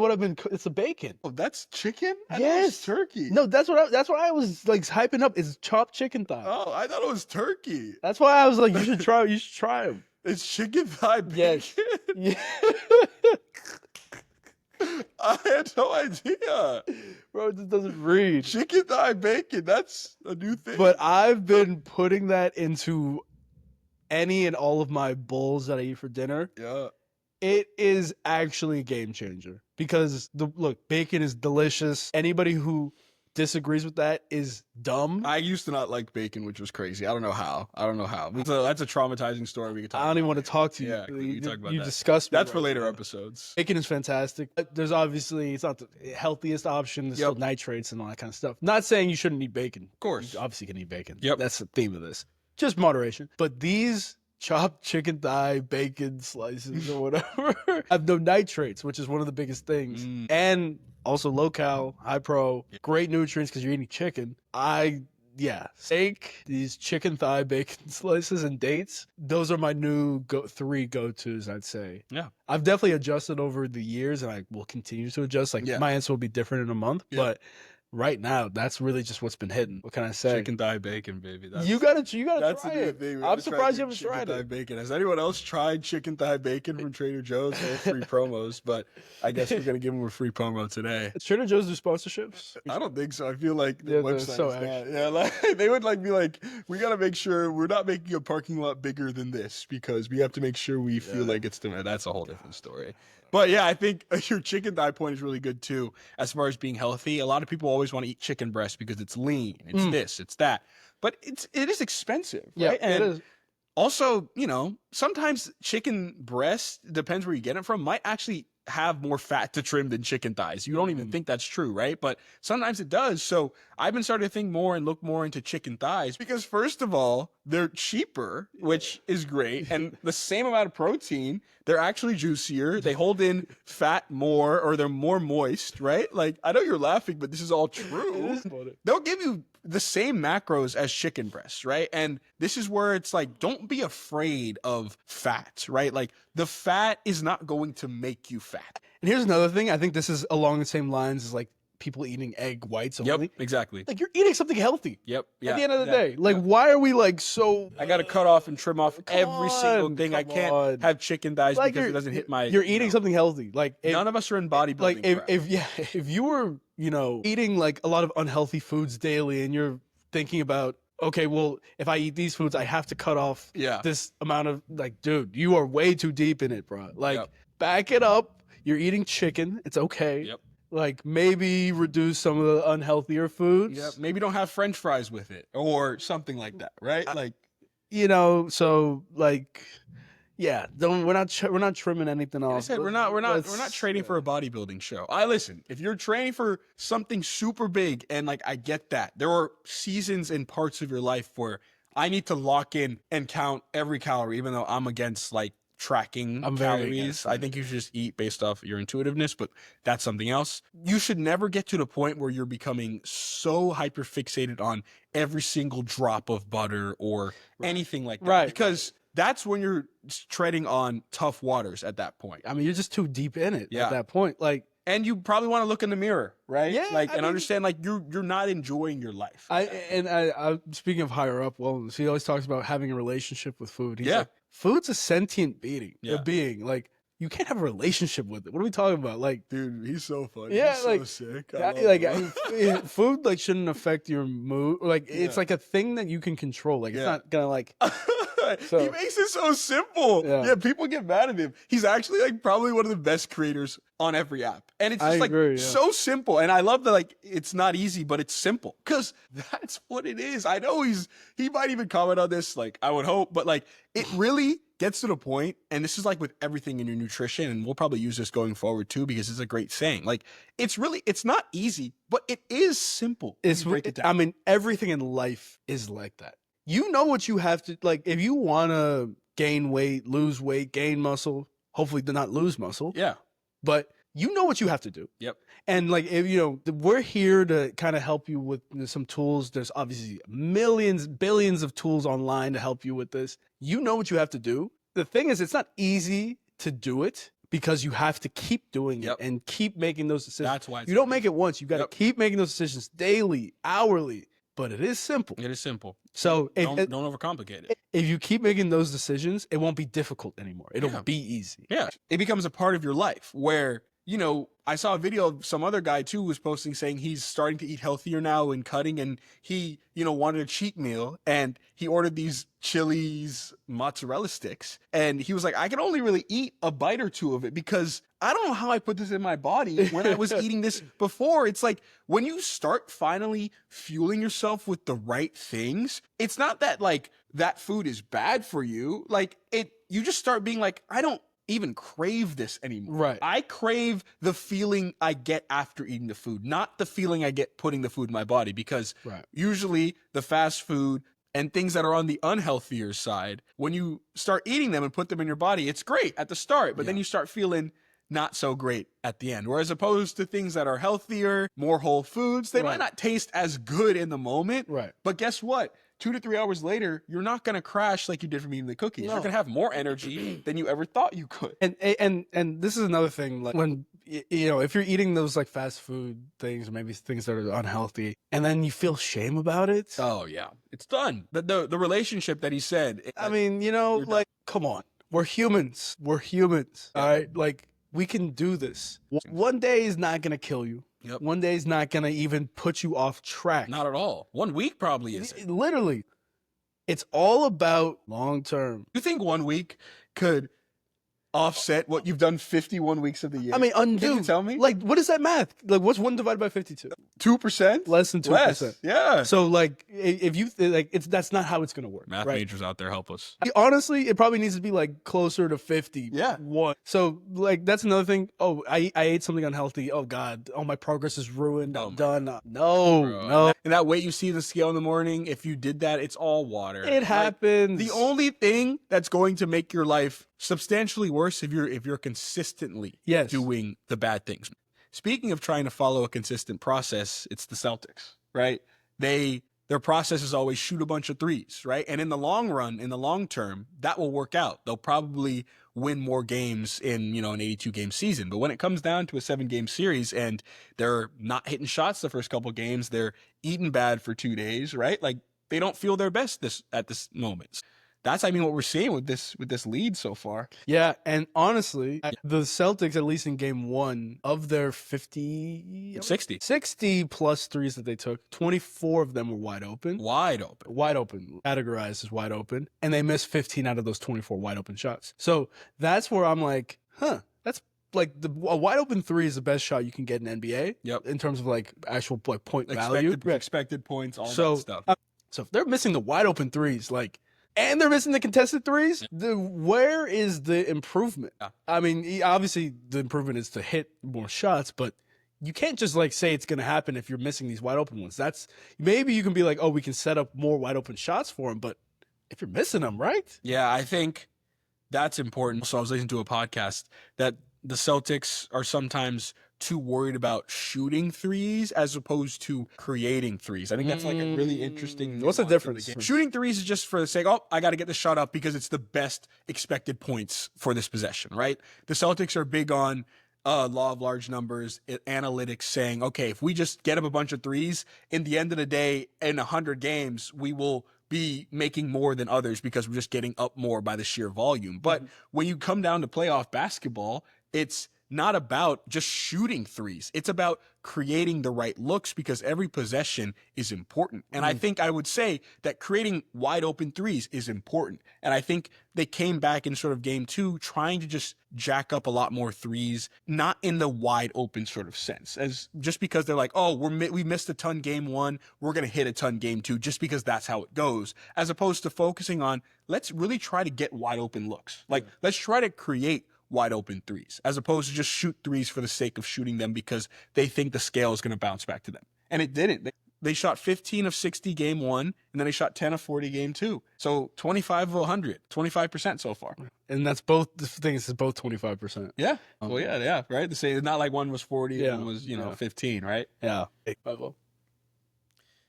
it's a bacon. Oh, that's chicken? I Yes, thought it was turkey. No, that's what I was like hyping up. Is chopped chicken thigh. Oh, I thought it was turkey. That's why I was like, you should try them. It's chicken thigh bacon. Yes. Yeah. I had no idea. Bro, it just doesn't read. Chicken thigh bacon. That's a new thing. But I've been putting that into any and all of my bowls that I eat for dinner. Yeah. It is actually a game changer because bacon is delicious. Anybody who disagrees with that is dumb. I used to not like bacon, which was crazy. I don't know how. That's a traumatizing story we could talk about. I don't even want to talk to you. Yeah, we can talk about you that. disgust me. That's for later episodes. Bacon is fantastic. There's obviously, it's not the healthiest option. There's still nitrates and all that kind of stuff. Not saying you shouldn't eat bacon. Of course. You obviously can eat bacon. Yep. That's the theme of this. Just moderation. But these chopped chicken thigh bacon slices or whatever have no nitrates, which is one of the biggest things. And also low cal, high pro, great nutrients because you're eating chicken. Steak, these chicken thigh bacon slices and dates, those are my new 3 go-tos, I'd say. Yeah. I've definitely adjusted over the years and I will continue to adjust. My answer will be different in a month, but right now, that's really just what's been hitting. What can I say? Chicken thigh bacon, baby. You gotta That's try the new it. thing. I'm surprised you haven't tried chicken thigh it. bacon. Has anyone else tried chicken thigh bacon from Trader Joe's? No free promos, but I guess we're gonna give them a free promo today. Trader Joe's do sponsorships? I don't think so. I feel like the Yeah, they're website so is not. extra. Yeah, like they would like be like, we gotta make sure we're not making a parking lot bigger than this because we have to make sure we feel like it's the. That's a whole different story. But yeah, I think your chicken thigh point is really good too, as far as being healthy. A lot of people always want to eat chicken breast because it's lean, it's this, it's that, but it is expensive, right? Yeah, it is. Also, sometimes chicken breast, depends where you get it from, might actually have more fat to trim than chicken thighs. You don't even think that's true, right? But sometimes it does. So I've been starting to think more and look more into chicken thighs because first of all, they're cheaper, which is great. And the same amount of protein, they're actually juicier. They hold in fat more or they're more moist, right? Like I know you're laughing, but this is all true. They'll give you the same macros as chicken breasts, right? And this is where it's like, don't be afraid of fat, right? Like the fat is not going to make you fat. And here's another thing. I think this is along the same lines as like people eating egg whites only. Yep, exactly. Like you're eating something healthy. Yep. Yeah, at the end of the day. Like why are we like so I gotta cut off and trim off every single thing. I come can't on. have chicken thighs like because it doesn't hit my. You're eating something healthy. Like None of us are in bodybuilding. like crap. if you were, eating like a lot of unhealthy foods daily and you're thinking about, okay, well, if I eat these foods, I have to cut off this amount of, like, dude, you are way too deep in it, bro. Like, back it up. You're eating chicken. It's okay. Yep. Like, maybe reduce some of the unhealthier foods. Yep. Maybe don't have French fries with it or something like that, right? Like, so like, yeah, we're not trimming anything off. I said we're not training for a bodybuilding show. Listen, if you're training for something super big, and like I get that, there are seasons and parts of your life where I need to lock in and count every calorie, even though I'm against like tracking calories. I think you should just eat based off your intuitiveness, but that's something else. You should never get to the point where you're becoming so hyper fixated on every single drop of butter or anything like that. Right. Because that's when you're treading on tough waters at that point. I mean, you're just too deep in it at that point. Like, and you probably want to look in the mirror, right? Yeah, Like, and understand, like, you're not enjoying your life. I speaking of higher up wellness, he always talks about having a relationship with food. He's Yeah. like, food's a sentient being, Yeah. a being. Like, you can't have a relationship with it. What are we talking about? Like, Dude, he's so funny. Yeah, he's like, so sick. food like shouldn't affect your mood. Like, it's like a thing that you can control. Like, it's not gonna like. So- he makes it so simple. Yeah. People get mad at him. He's actually like probably one of the best creators on every app. And it's I just like agree, yeah. so simple. And I love that like it's not easy, but it's simple. Cause that's what it is. I know he might even comment on this, like I would hope, but like it really gets to the point, and this is like with everything in your nutrition, and we'll probably use this going forward too, because it's a great thing. Like it's not easy, but it is simple. It's when you break it down. I mean, everything in life is like that. You know what you have to like if you want to gain weight, lose weight, gain muscle. Hopefully, do not lose muscle. Yeah. But you know what you have to do. Yep. And like if we're here to kind of help you with some tools. There's obviously millions, billions of tools online to help you with this. You know what you have to do. The thing is, it's not easy to do it because you have to keep doing it and keep making those decisions. That's why you don't make it once. You got to keep making those decisions daily, hourly. But it is simple. It is simple. So don't overcomplicate it. If you keep making those decisions, it won't be difficult anymore. It'll be easy. Yeah. It becomes a part of your life where, I saw a video of some other guy too who was posting saying he's starting to eat healthier now and cutting, and he, wanted a cheat meal and he ordered these Chili's mozzarella sticks. And he was like, I can only really eat a bite or two of it because I don't know how I put this in my body when I was eating this before. It's like when you start finally fueling yourself with the right things, it's not that like that food is bad for you. Like you just start being like, I don't even crave this anymore. Right. I crave the feeling I get after eating the food, not the feeling I get putting the food in my body, because usually the fast food and things that are on the unhealthier side, when you start eating them and put them in your body, it's great at the start, but then you start feeling not so great at the end. Whereas opposed to things that are healthier, more whole foods, they might not taste as good in the moment. Right. But guess what? 2 to 3 hours later, you're not going to crash like you did from eating the cookies. You're going to have more energy than you ever thought you could. And this is another thing. Like when you know, if you're eating those like fast food things, or maybe things that are unhealthy, and then you feel shame about it. Oh yeah, it's done. The relationship that he said. I mean, you know, You're done. like, come on, we're humans. We're humans. Yeah. All right, like we can do this. One day is not gonna kill you. Yep. One day is not gonna even put you off track. Not at all. 1 week probably isn't. Literally, it's all about long term. You think 1 week could offset what you've done 51 weeks of the year? I mean, Can you undo. tell me? Like, what is that math? Like, what's 1 divided by 52? 2%? Less than 2%. Less. Yeah. So, like, if you like, that's not how it's gonna work. Math right? majors out there, help us. Honestly, it probably needs to be like closer to 50. Yeah. One. So, like, that's another thing. Oh, I ate something unhealthy. Oh God. Oh, my progress is ruined. Oh I'm my done. No, Bro, no. And that weight you see in the scale in the morning, if you did that, it's all water. It happens. The only thing that's going to make your life substantially worse if you're consistently Yes. doing the bad things. Speaking of trying to follow a consistent process, it's the Celtics, right? Their process is always shoot a bunch of threes, right? And in the long run, in the long term, that will work out. They'll probably win more games in, you know, an 82 game season. But when it comes down to a 7-game series and they're not hitting shots the first couple games, they're eating bad for 2 days, right? Like they don't feel their best at this moment. That's, I mean, what we're seeing with this lead so far. Yeah, and honestly, the Celtics, at least in game 1, of their 60 plus threes that they took, 24 of them were wide open. Wide open. Wide open, categorized as wide open, and they missed 15 out of those 24 wide open shots. So that's where I'm like, that's like a wide open three is the best shot you can get in NBA. Yep. In terms of like actual like point value, expected points, all that stuff. So if they're missing the wide open threes, like, and they're missing the contested threes, where is the improvement? Yeah. I mean, obviously the improvement is to hit more shots, but you can't just like say it's going to happen if you're missing these wide open ones. That's maybe you can be like, oh, we can set up more wide open shots for them, but if you're missing them, right? Yeah, I think that's important. So I was listening to a podcast that the Celtics are sometimes too worried about shooting threes as opposed to creating threes. I think that's like a really interesting. What's the difference? Shooting threes is just for the sake, oh, I got to get the shot up because it's the best expected points for this possession, right? The Celtics are big on law of large numbers, analytics saying, okay, if we just get up a bunch of threes, in the end of the day, in 100 games, we will be making more than others because we're just getting up more by the sheer volume. But when you come down to playoff basketball, it's not about just shooting threes. It's about creating the right looks because every possession is important. And I think I would say that creating wide open threes is important. And I think they came back in sort of game 2 trying to just jack up a lot more threes, not in the wide open sort of sense, as just because they're like, oh, we missed a ton game 1, we're going to hit a ton game 2 just because that's how it goes, as opposed to focusing on let's really try to get wide open looks. Like let's try to create wide open threes as opposed to just shoot threes for the sake of shooting them because they think the scale is going to bounce back to them. And it didn't. They shot 15 of 60 game 1, and then they shot 10 of 40 game 2. So 25 of 100, 25% so far. And that's both the things is both 25%. Yeah. Well, yeah, right. It's not like one was 40 and one was, 15, right? Yeah.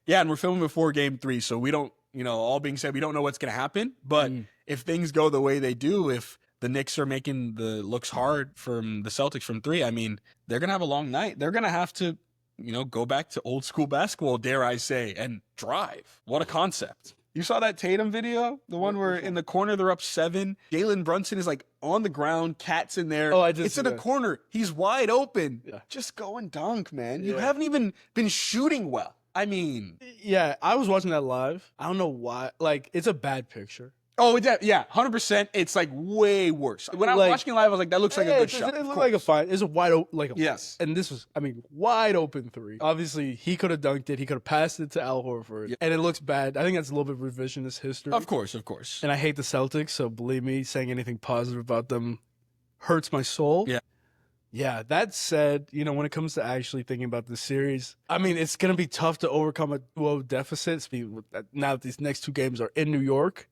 Yeah, and we're filming before game 3, so we don't, all being said, we don't know what's going to happen. But if things go the way they do, if the Knicks are making the looks hard from the Celtics from 3, I mean, they're going to have a long night. They're going to have to, go back to old school basketball, dare I say, and drive. What a concept. You saw that Tatum video? The one where in the corner they're up 7. Jalen Brunson is like on the ground, Cat's in there. Oh, I just It's in a corner. He's wide open. Yeah. Just go and dunk, man. You Yeah. haven't even been shooting well. I mean, Yeah, I was watching that live. I don't know why. Like, it's a bad picture. oh, yeah, 100%. It's like way worse. When I was Like- watching it live, I was like, that looks like a good shot. It Of looked like a course. fine. It's a wide open, like a, Yes. And this was, wide open 3. Obviously, he could have dunked it. He could have passed it to Al Horford, Yep. and it looks bad. I think that's a little bit of revisionist history. Of course, of course. And I hate the Celtics, so believe me, saying anything positive about them hurts my soul. Yeah. Yeah, that said, when it comes to actually thinking about this series, it's going to be tough to overcome a 2-0 deficit now that these next 2 games are in New York.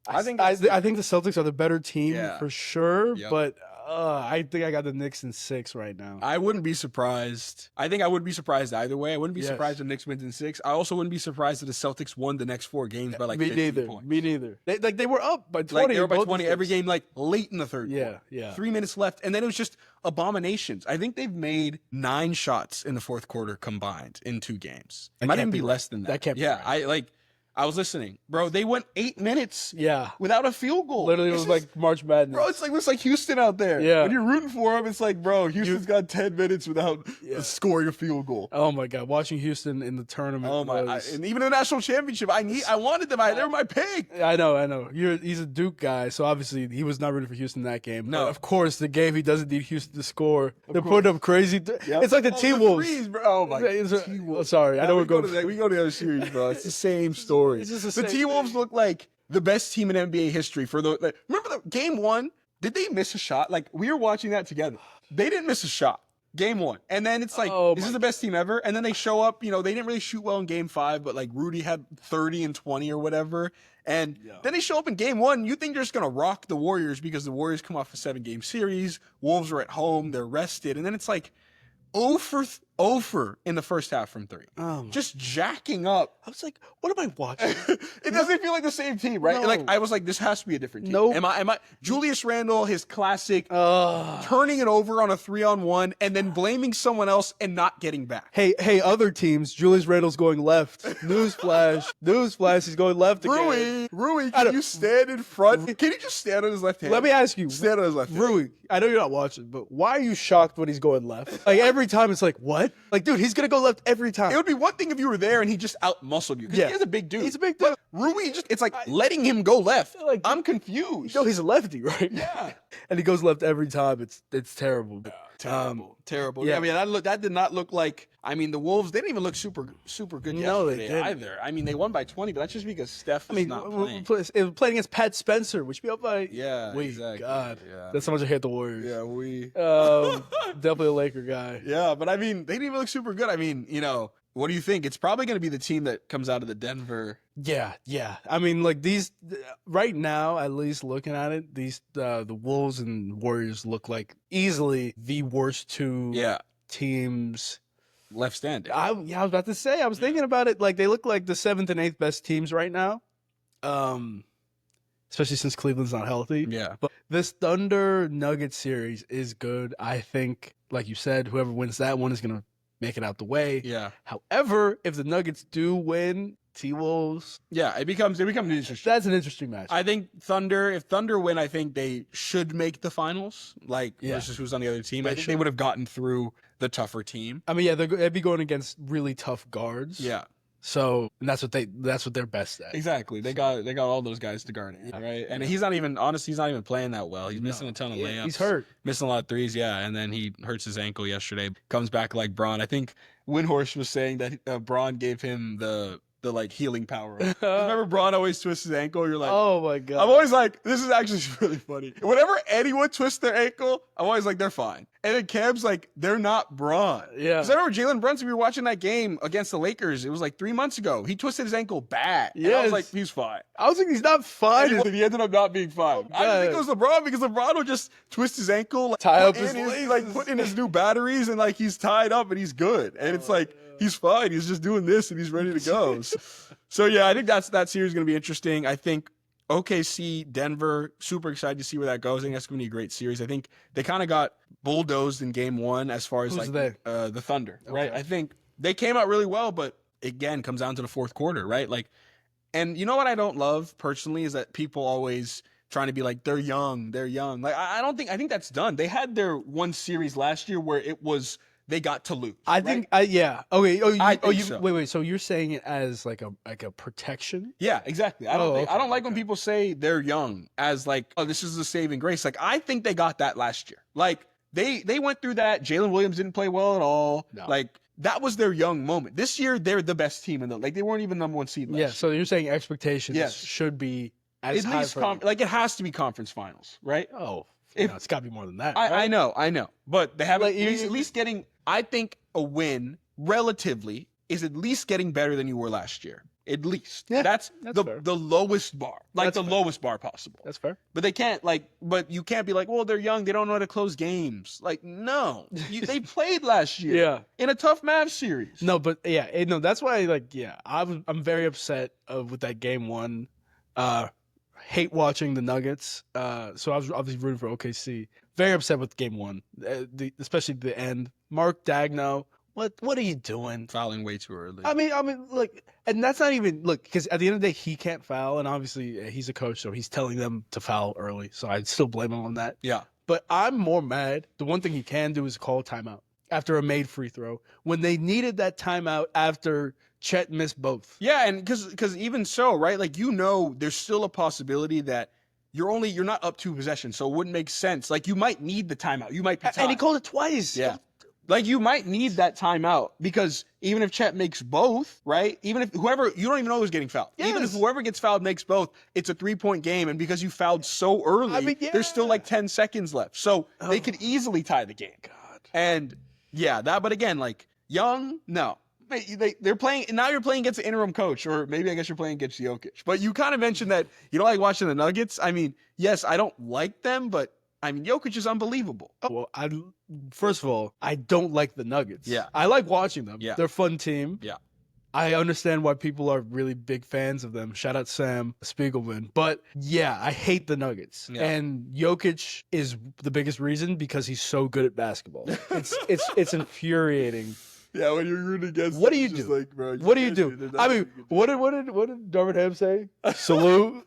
I think I think the Celtics are the better team Yeah. for sure, Yep. but I think I got the Knicks in 6 right now. I wouldn't be surprised. I think I wouldn't be surprised either way. I wouldn't be Yes. surprised if the Knicks wins in 6. I also wouldn't be surprised if the Celtics won the next 4 games by like Me 15 neither. points. Me neither. They were up by 20. Like they were by both 20 every games. game, like late in the third Yeah, quarter. yeah. 3 minutes left, and then it was just abominations. I think they've made 9 shots in the fourth quarter combined in 2 games. It That might can't even be be right. less than that. That can't be Yeah, right. I was listening, bro. They went 8 minutes Yeah. without a field goal. Literally, it This was is- like March Madness. Bro, it's like Houston out there. Yeah. When you're rooting for him, it's like, bro, Houston's got 10 minutes without scoring a field goal. Oh my God, watching Houston in the tournament. Oh my! was- And even the national championship, I wanted them. They were my pick. I know. He's a Duke guy, so obviously he was not rooting for Houston that game. No. But of course, the game he doesn't need Houston to score. They're putting up crazy. Yep. It's like the T-Wolves. threes, bro. Oh my! Sorry, I know we're going. We go to the other series, bro. It's the same story. It's just the The same T-Wolves thing. look like the best team in NBA history. Remember the game 1? Did they miss a shot? Like we were watching that together. They didn't miss a shot. Game 1, and then it's like, Oh this my is the best team ever. And then they show up. They didn't really shoot well in game 5, but like Rudy had 30 and 20 or whatever. And then they show up in game 1. You think they're just gonna rock the Warriors because the Warriors come off a 7-game series. Wolves are at home. They're rested, and then it's like 0 for in the first half from 3. Oh my- Just jacking up. I was like, what am I watching? It doesn't feel like the same team, right? No. Like I was like, this has to be a different team. Nope. Am I Julius Randle, his classic turning it over on a 3-on-1 and then blaming someone else and not getting back. Hey, other teams. Julius Randle's going left. Newsflash, he's going left again. Rui, I can don't- you stand in front? Can you just stand on his left hand? Let me ask you, Stand on his left hand. Rui, I know you're not watching, but why are you shocked when he's going left? Like every time it's like, what? Like, dude, he's gonna go left every time. It would be one thing if you were there and he just out-muscled you. Because Yeah. he is a big dude. He's a big dude. But Rui, it's like letting him go left. Like- I'm confused. No, he's a lefty, right? Yeah. And he goes left every time. It's terrible. Terrible. yeah. Yeah, I mean, that did not look like. I mean, the Wolves, they didn't even look super good No, they yesterday didn't. either. I mean, they won by 20, but that's just because Steph is not playing. It was playing against Pat Spencer, which be up by. Yeah, Wait, exactly. God, Yeah. that's how much I hate the Warriors. Yeah, we. Definitely a Laker guy. Yeah, but I mean, they didn't even look super good. I mean, what do you think? It's probably going to be the team that comes out of the Denver. Yeah. I mean, like these right now, at least looking at it, the Wolves and Warriors look like easily the worst two teams. Left standing. I was about to say. I was thinking about it. Like they look like the 7th and 8th best teams right now. Especially since Cleveland's not healthy. Yeah. But this Thunder Nuggets series is good. I think, like you said, whoever wins that one is gonna make it out the way. Yeah. However, if the Nuggets do win, T-Wolves, Yeah, it becomes interesting. that's an interesting match. I think if Thunder win, I think they should make the finals. Like, Yeah. versus who's on the other team. They I think should. they would have gotten through the tougher team. I mean, yeah, they'd be going against really tough guards. Yeah. So and that's what they're best at. Exactly. They got all those guys to guard it, right? And he's not even playing that well. He's missing a ton of layups. He's hurt. Missing a lot of threes, yeah. And then he hurts his ankle yesterday. Comes back like Braun. I think Windhorst was saying that Braun gave him the like healing power. Remember Braun always twists his ankle? You're like, Oh my god. I'm always like, this is actually really funny. Whenever anyone twists their ankle, I'm always like, they're fine. And then Cam's like, they're not Braun. Yeah. Because I remember Jalen Brunson, we were watching that game against the Lakers. It was like 3 months ago. He twisted his ankle bad. And I Yes. was like, he's fine. I was thinking he's not fine. And he ended up not being fine. I didn't think it was LeBron because LeBron will just twist his ankle, like, Tie up put his in laces. like put in his new batteries, and like he's tied up and he's good. And it's like he's fine. He's just doing this and he's ready to go. So yeah, I think that series is gonna be interesting. I think OKC, Denver, super excited to see where that goes. I think that's gonna be a great series. I think they kind of got bulldozed in game 1 as far as Who's like they? The Thunder, right? Okay. I think they came out really well, but again, comes down to the fourth quarter, right? Like, and you know what I don't love personally is that people always trying to be like, they're young. Like, I think that's done. They had their one series last year where it was, they got to lose. I right? think yeah. Okay. I think so. Wait. So you're saying it as like a protection? Yeah, exactly. I Oh, don't like when okay. people say they're young as like, oh, this is the saving grace. Like, I think they got that last year. Like, they went through that. Jalen Williams didn't play well at all. No. Like, that was their young moment. This year, they're the best team in the like. They weren't even number 1 seed last Yeah. year. So you're saying expectations Yes. should be as At high least for like it has to be conference finals, right? Oh, If- no, it's got to be more than that. I right? know, but they have Like, at least getting. I think a win relatively is at least getting better than you were last year. at least. Yeah, That's that's fair. the lowest bar, like That's the fair. lowest bar possible. That's fair. But they can't but you can't be like, well, they're young, they don't know how to close games. Like, no, they played last year, Yeah. in a tough Mavs series. No, but yeah, no, that's why I'm very upset with that game one. Hate watching the Nuggets. So I was obviously rooting for OKC. Very upset with game one, especially the end. Mark Dagno, what are you doing? Fouling way too early. I mean, look, and that's not even because at the end of the day he can't foul, and obviously he's a coach, so he's telling them to foul early. So I still blame him on that. Yeah. But I'm more mad. The one thing he can do is call a timeout after a made free throw when they needed that timeout after Chet missed both. Yeah, and because even so, right? Like, there's still a possibility that you're not up 2 possessions, so it wouldn't make sense. Like, you might need the timeout. You might be tied. And he called it twice. Yeah. Like, you might need that timeout because even if Chet makes both, right? Even if you don't even know who's getting fouled. Yes. Even if whoever gets fouled makes both, it's a 3-point game. And because you fouled so early, there's still like 10 seconds left. So they could easily tie the game. God. And yeah, but again, like, young, no. They're playing, now you're playing against the interim coach, or maybe I guess you're playing against Jokic. But you kind of mentioned that you don't like watching the Nuggets. I mean, yes, I don't like them, but I mean, Jokic is unbelievable. Well, first of all, I don't like the Nuggets. Yeah. I like watching them. Yeah. They're a fun team. Yeah. I understand why people are really big fans of them. Shout out Sam Spiegelman. But yeah, I hate the Nuggets. Yeah. And Jokic is the biggest reason because he's so good at basketball. It's infuriating. Yeah, when you're rooting against What them, do you it's just do? like, bro, What do you do? I mean, what did Darvin Ham say? Salute,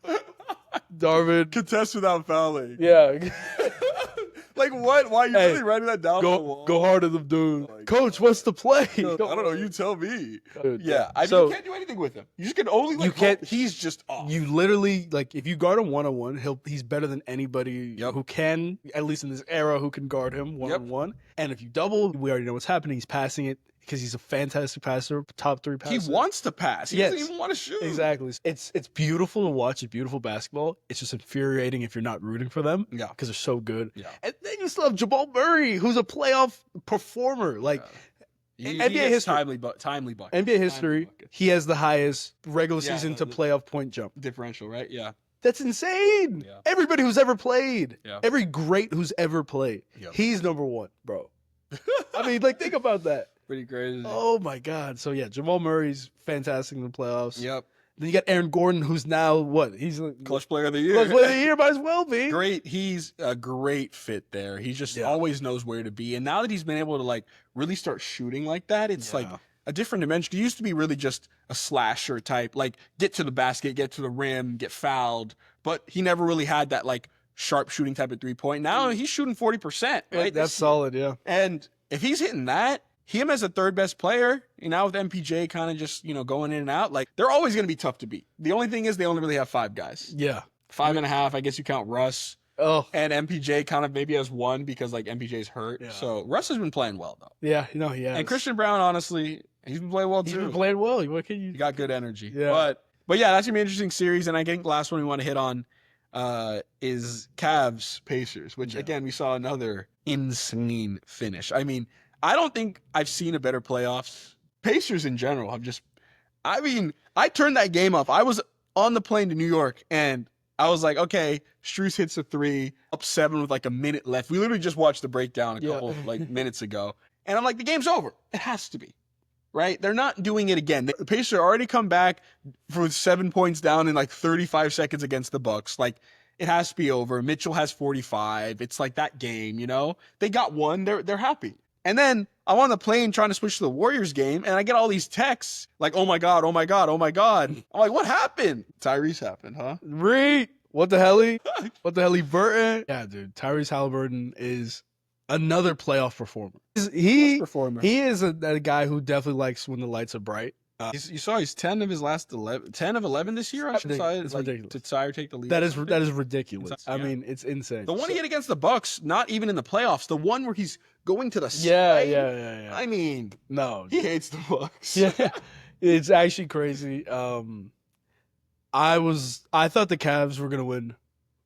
Darvin. contest without fouling. Yeah. Like, what? Why are you Hey, really writing that down on the wall? Go hard at them, dude. Oh my Coach, what's the play? I don't know. You tell me. Dude, Yeah, I mean, so you can't do anything with him. You just can only You can't- He's just off. you literally if you guard him 1-on-1, he's better than anybody Yep. who can, at least in this era, who can guard him 1-on-1. And if you double, we already know what's happening. He's passing it because he's a fantastic passer, top 3 passer. He wants to pass. He doesn't even want to shoot. Exactly. It's beautiful to watch. It's beautiful basketball. It's just infuriating if you're not rooting for them. Yeah. Because they're so good. Yeah. And then you still have Jamal Murray, who's a playoff performer. Like NBA gets history. timely bucket. NBA history, bucket. he has the highest regular Yeah, season to the- playoff point jump. Differential, right? Yeah. That's insane. Yeah. Everybody who's ever played, Yeah. every great who's ever played, Yep. he's number 1, bro. I mean, think about that. Pretty crazy. Oh my God. So yeah, Jamal Murray's fantastic in the playoffs. Yep. Then you got Aaron Gordon, who's now what? He's Clutch player of the year. Clutch player of the year, might as well be. Great. He's a great fit there. He just Yeah. always knows where to be. And now that he's been able to really start shooting like that, it's like a different dimension. He used to be really just a slasher type, like get to the basket, get to the rim, get fouled. But he never really had that sharp shooting type of 3-point. Now he's shooting 40%. Right? That's solid, yeah. And if he's hitting that, him as a third best player, now with MPJ kind of just, going in and out, they're always going to be tough to beat. The only thing is they only really have 5 guys. Yeah. 5.5, I guess you count Russ. Oh. And MPJ kind of maybe has 1 because MPJ's hurt. Yeah. So Russ has been playing well though. Yeah, he has. And Christian Brown, honestly, he's been playing well too. He's been playing well. What can you? He got good energy. Yeah. But yeah, that's gonna be an interesting series. And I think the last one we want to hit on is Cavs Pacers, which again we saw another insane finish. I mean, I don't think I've seen a better playoffs. Pacers in general have just, I turned that game off. I was on the plane to New York and I was like, okay, Strus hits a 3, up 7 with a minute left. We literally just watched the breakdown a couple minutes ago. And I'm like, the game's over. It has to be. Right? They're not doing it again. The Pacers already come back for 7 points down in 35 seconds against the Bucks. It has to be over. Mitchell has 45. It's that game, They got one. They're happy. And then I'm on the plane trying to switch to the Warriors game, and I get all these texts oh my God, oh my God, oh my God. I'm like, what happened? Tyrese happened, huh? What the hell? What the hell, Burton? Yeah, dude. Tyrese Halliburton is another playoff performer. He is a guy who definitely likes when the lights are bright. You saw he's 10 of his last 11, 10 of 11 this year. I should say. It's ridiculous. To Tyre take the lead. That is ridiculous. It's- I mean, it's insane. The one he hit against the Bucks, not even in the playoffs. The one where he's going to the Yeah. side. I mean, No, he hates the Bucks. yeah, it's actually crazy. I thought the Cavs were gonna win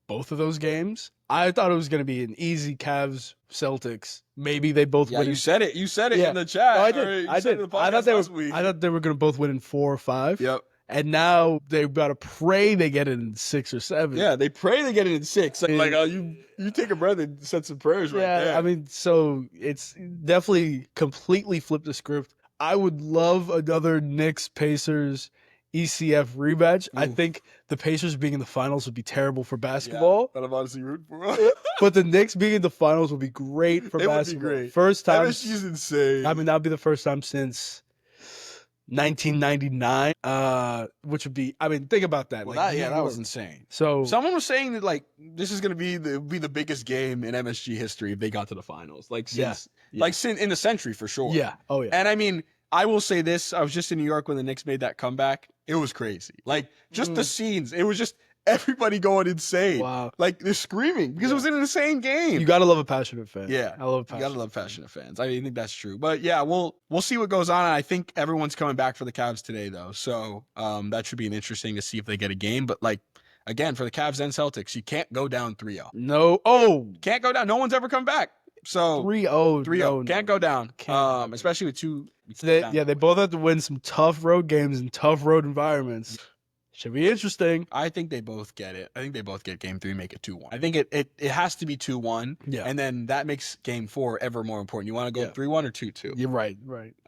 both of those games. I thought it was gonna be an easy Cavs Celtics. Maybe they both Yeah, win. you said it. You said it Yeah. in the chat. No, I Or did. you I said it did. in the podcast last week. I thought they were gonna both win in 4 or 5. Yep. And now they've got to pray they get it in 6 or 7. Yeah, they pray they get it in 6. Like, oh, you take a breath and said some prayers right there. I mean, so it's definitely completely flipped the script. I would love another Knicks Pacers ECF rematch. I think the Pacers being in the finals would be terrible for basketball. But I'm honestly rooting for But the Knicks being in the finals would be great for basketball. Would be great. First time. MSG's insane. I mean, that would be the first time since 1999, which would be, I mean, think about that. Well, like, that was insane. So someone was saying that like this is gonna be the biggest game in MSG history if they got to the finals. Like since in the century for sure. Yeah. Oh yeah. And I mean, I will say this: I was just in New York when the Knicks made that comeback. It was crazy. Like just the scenes. It was just everybody going insane. Wow. Like they're screaming because it was an insane game. You gotta love a passionate fan. Yeah, I love you gotta love passionate fans. I think that's true. But yeah, we'll see what goes on. I think everyone's coming back for the Cavs today, though. So that should be an interesting to see if they get a game. But like again, for the Cavs and Celtics, you can't go down 3-0. No. Oh, can't go down. No one's ever come back. So 3-0. 3-0. Can't go down. Can't. Especially with two. They both have to win some tough road games in tough road environments. Should be interesting. I think they both get it. I think they both get game 3, make it 2-1. I think it has to be 2-1. Yeah. And then that makes game 4 ever more important. You want to go 3-1 or 2-2? You're right.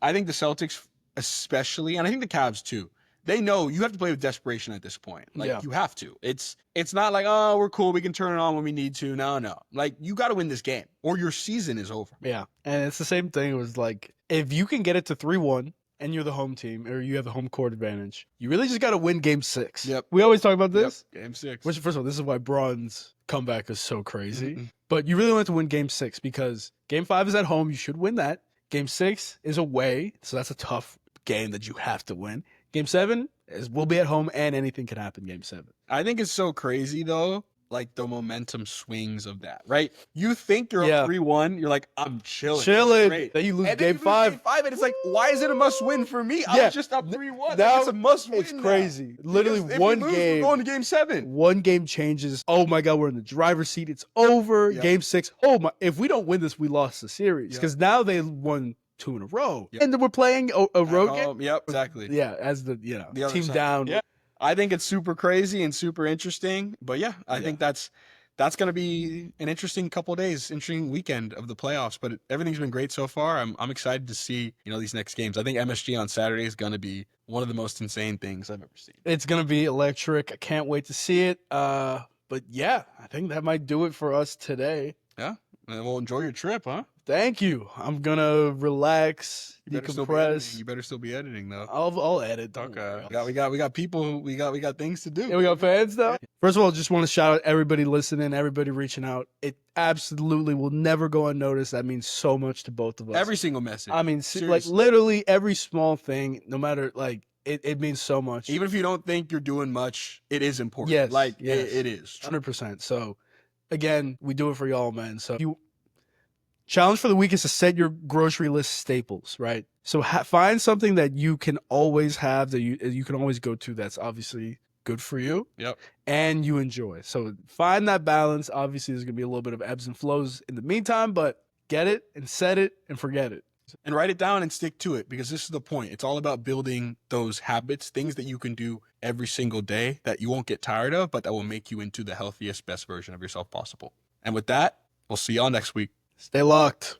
I think the Celtics especially, and I think the Cavs too, they know you have to play with desperation at this point. Like you have to. It's not like, oh, we're cool, we can turn it on when we need to. No. Like you got to win this game or your season is over. Yeah. And it's the same thing. It was like if you can get it to 3-1 and you're the home team or you have the home court advantage, you really just got to win game 6. Yep. We always talk about this. Yep. Game 6. Which, first of all, this is why Braun's comeback is so crazy. But you really want to win game 6 because game 5 is at home. You should win that. Game 6 is away. So that's a tough game that you have to win. Game 7 will be at home and anything can happen game 7. I think it's so crazy though. Like the momentum swings of that, right? You think you're up 3-1, you're like, I'm chilling. Then you lose game 5. Game 5, and it's like, why is it a must win for me? I was just up 3-1. Now it's a must win. It's crazy. Now. Literally because one if we lose, game. We're going to game 7. One game changes. Oh my God, we're in the driver's seat. It's over. Yep. Game 6. Oh my! If we don't win this, we lost the series because now they won 2 in a row, and then we're playing a road game. Yep, exactly. Yeah, as the team side. down. Yeah, I think it's super crazy and super interesting. But yeah, I think that's going to be an interesting couple of days, interesting weekend of the playoffs. But everything's been great so far. I'm excited to see these next games. I think MSG on Saturday is going to be one of the most insane things I've ever seen. It's going to be electric. I can't wait to see it. But yeah, I think that might do it for us today. Yeah, and we'll enjoy your trip, huh? Thank you. I'm gonna relax, decompress. You better still be editing though. I'll edit. Okay. We got people. We got things to do. Yeah, we got fans though. First of all, just want to shout out everybody listening, everybody reaching out. It absolutely will never go unnoticed. That means so much to both of us. Every single message. I mean, seriously. like literally every small thing, no matter like it means so much. Even if you don't think you're doing much, it is important. Yes, it is 100%. So again, we do it for y'all, man. So challenge for the week is to set your grocery list staples, right? So find something that you can always have, that you can always go to, that's obviously good for you. Yep. And you enjoy. So find that balance. Obviously, there's going to be a little bit of ebbs and flows in the meantime, but get it and set it and forget it. And write it down and stick to it, because this is the point. It's all about building those habits, things that you can do every single day that you won't get tired of, but that will make you into the healthiest, best version of yourself possible. And with that, we'll see y'all next week. Stay locked.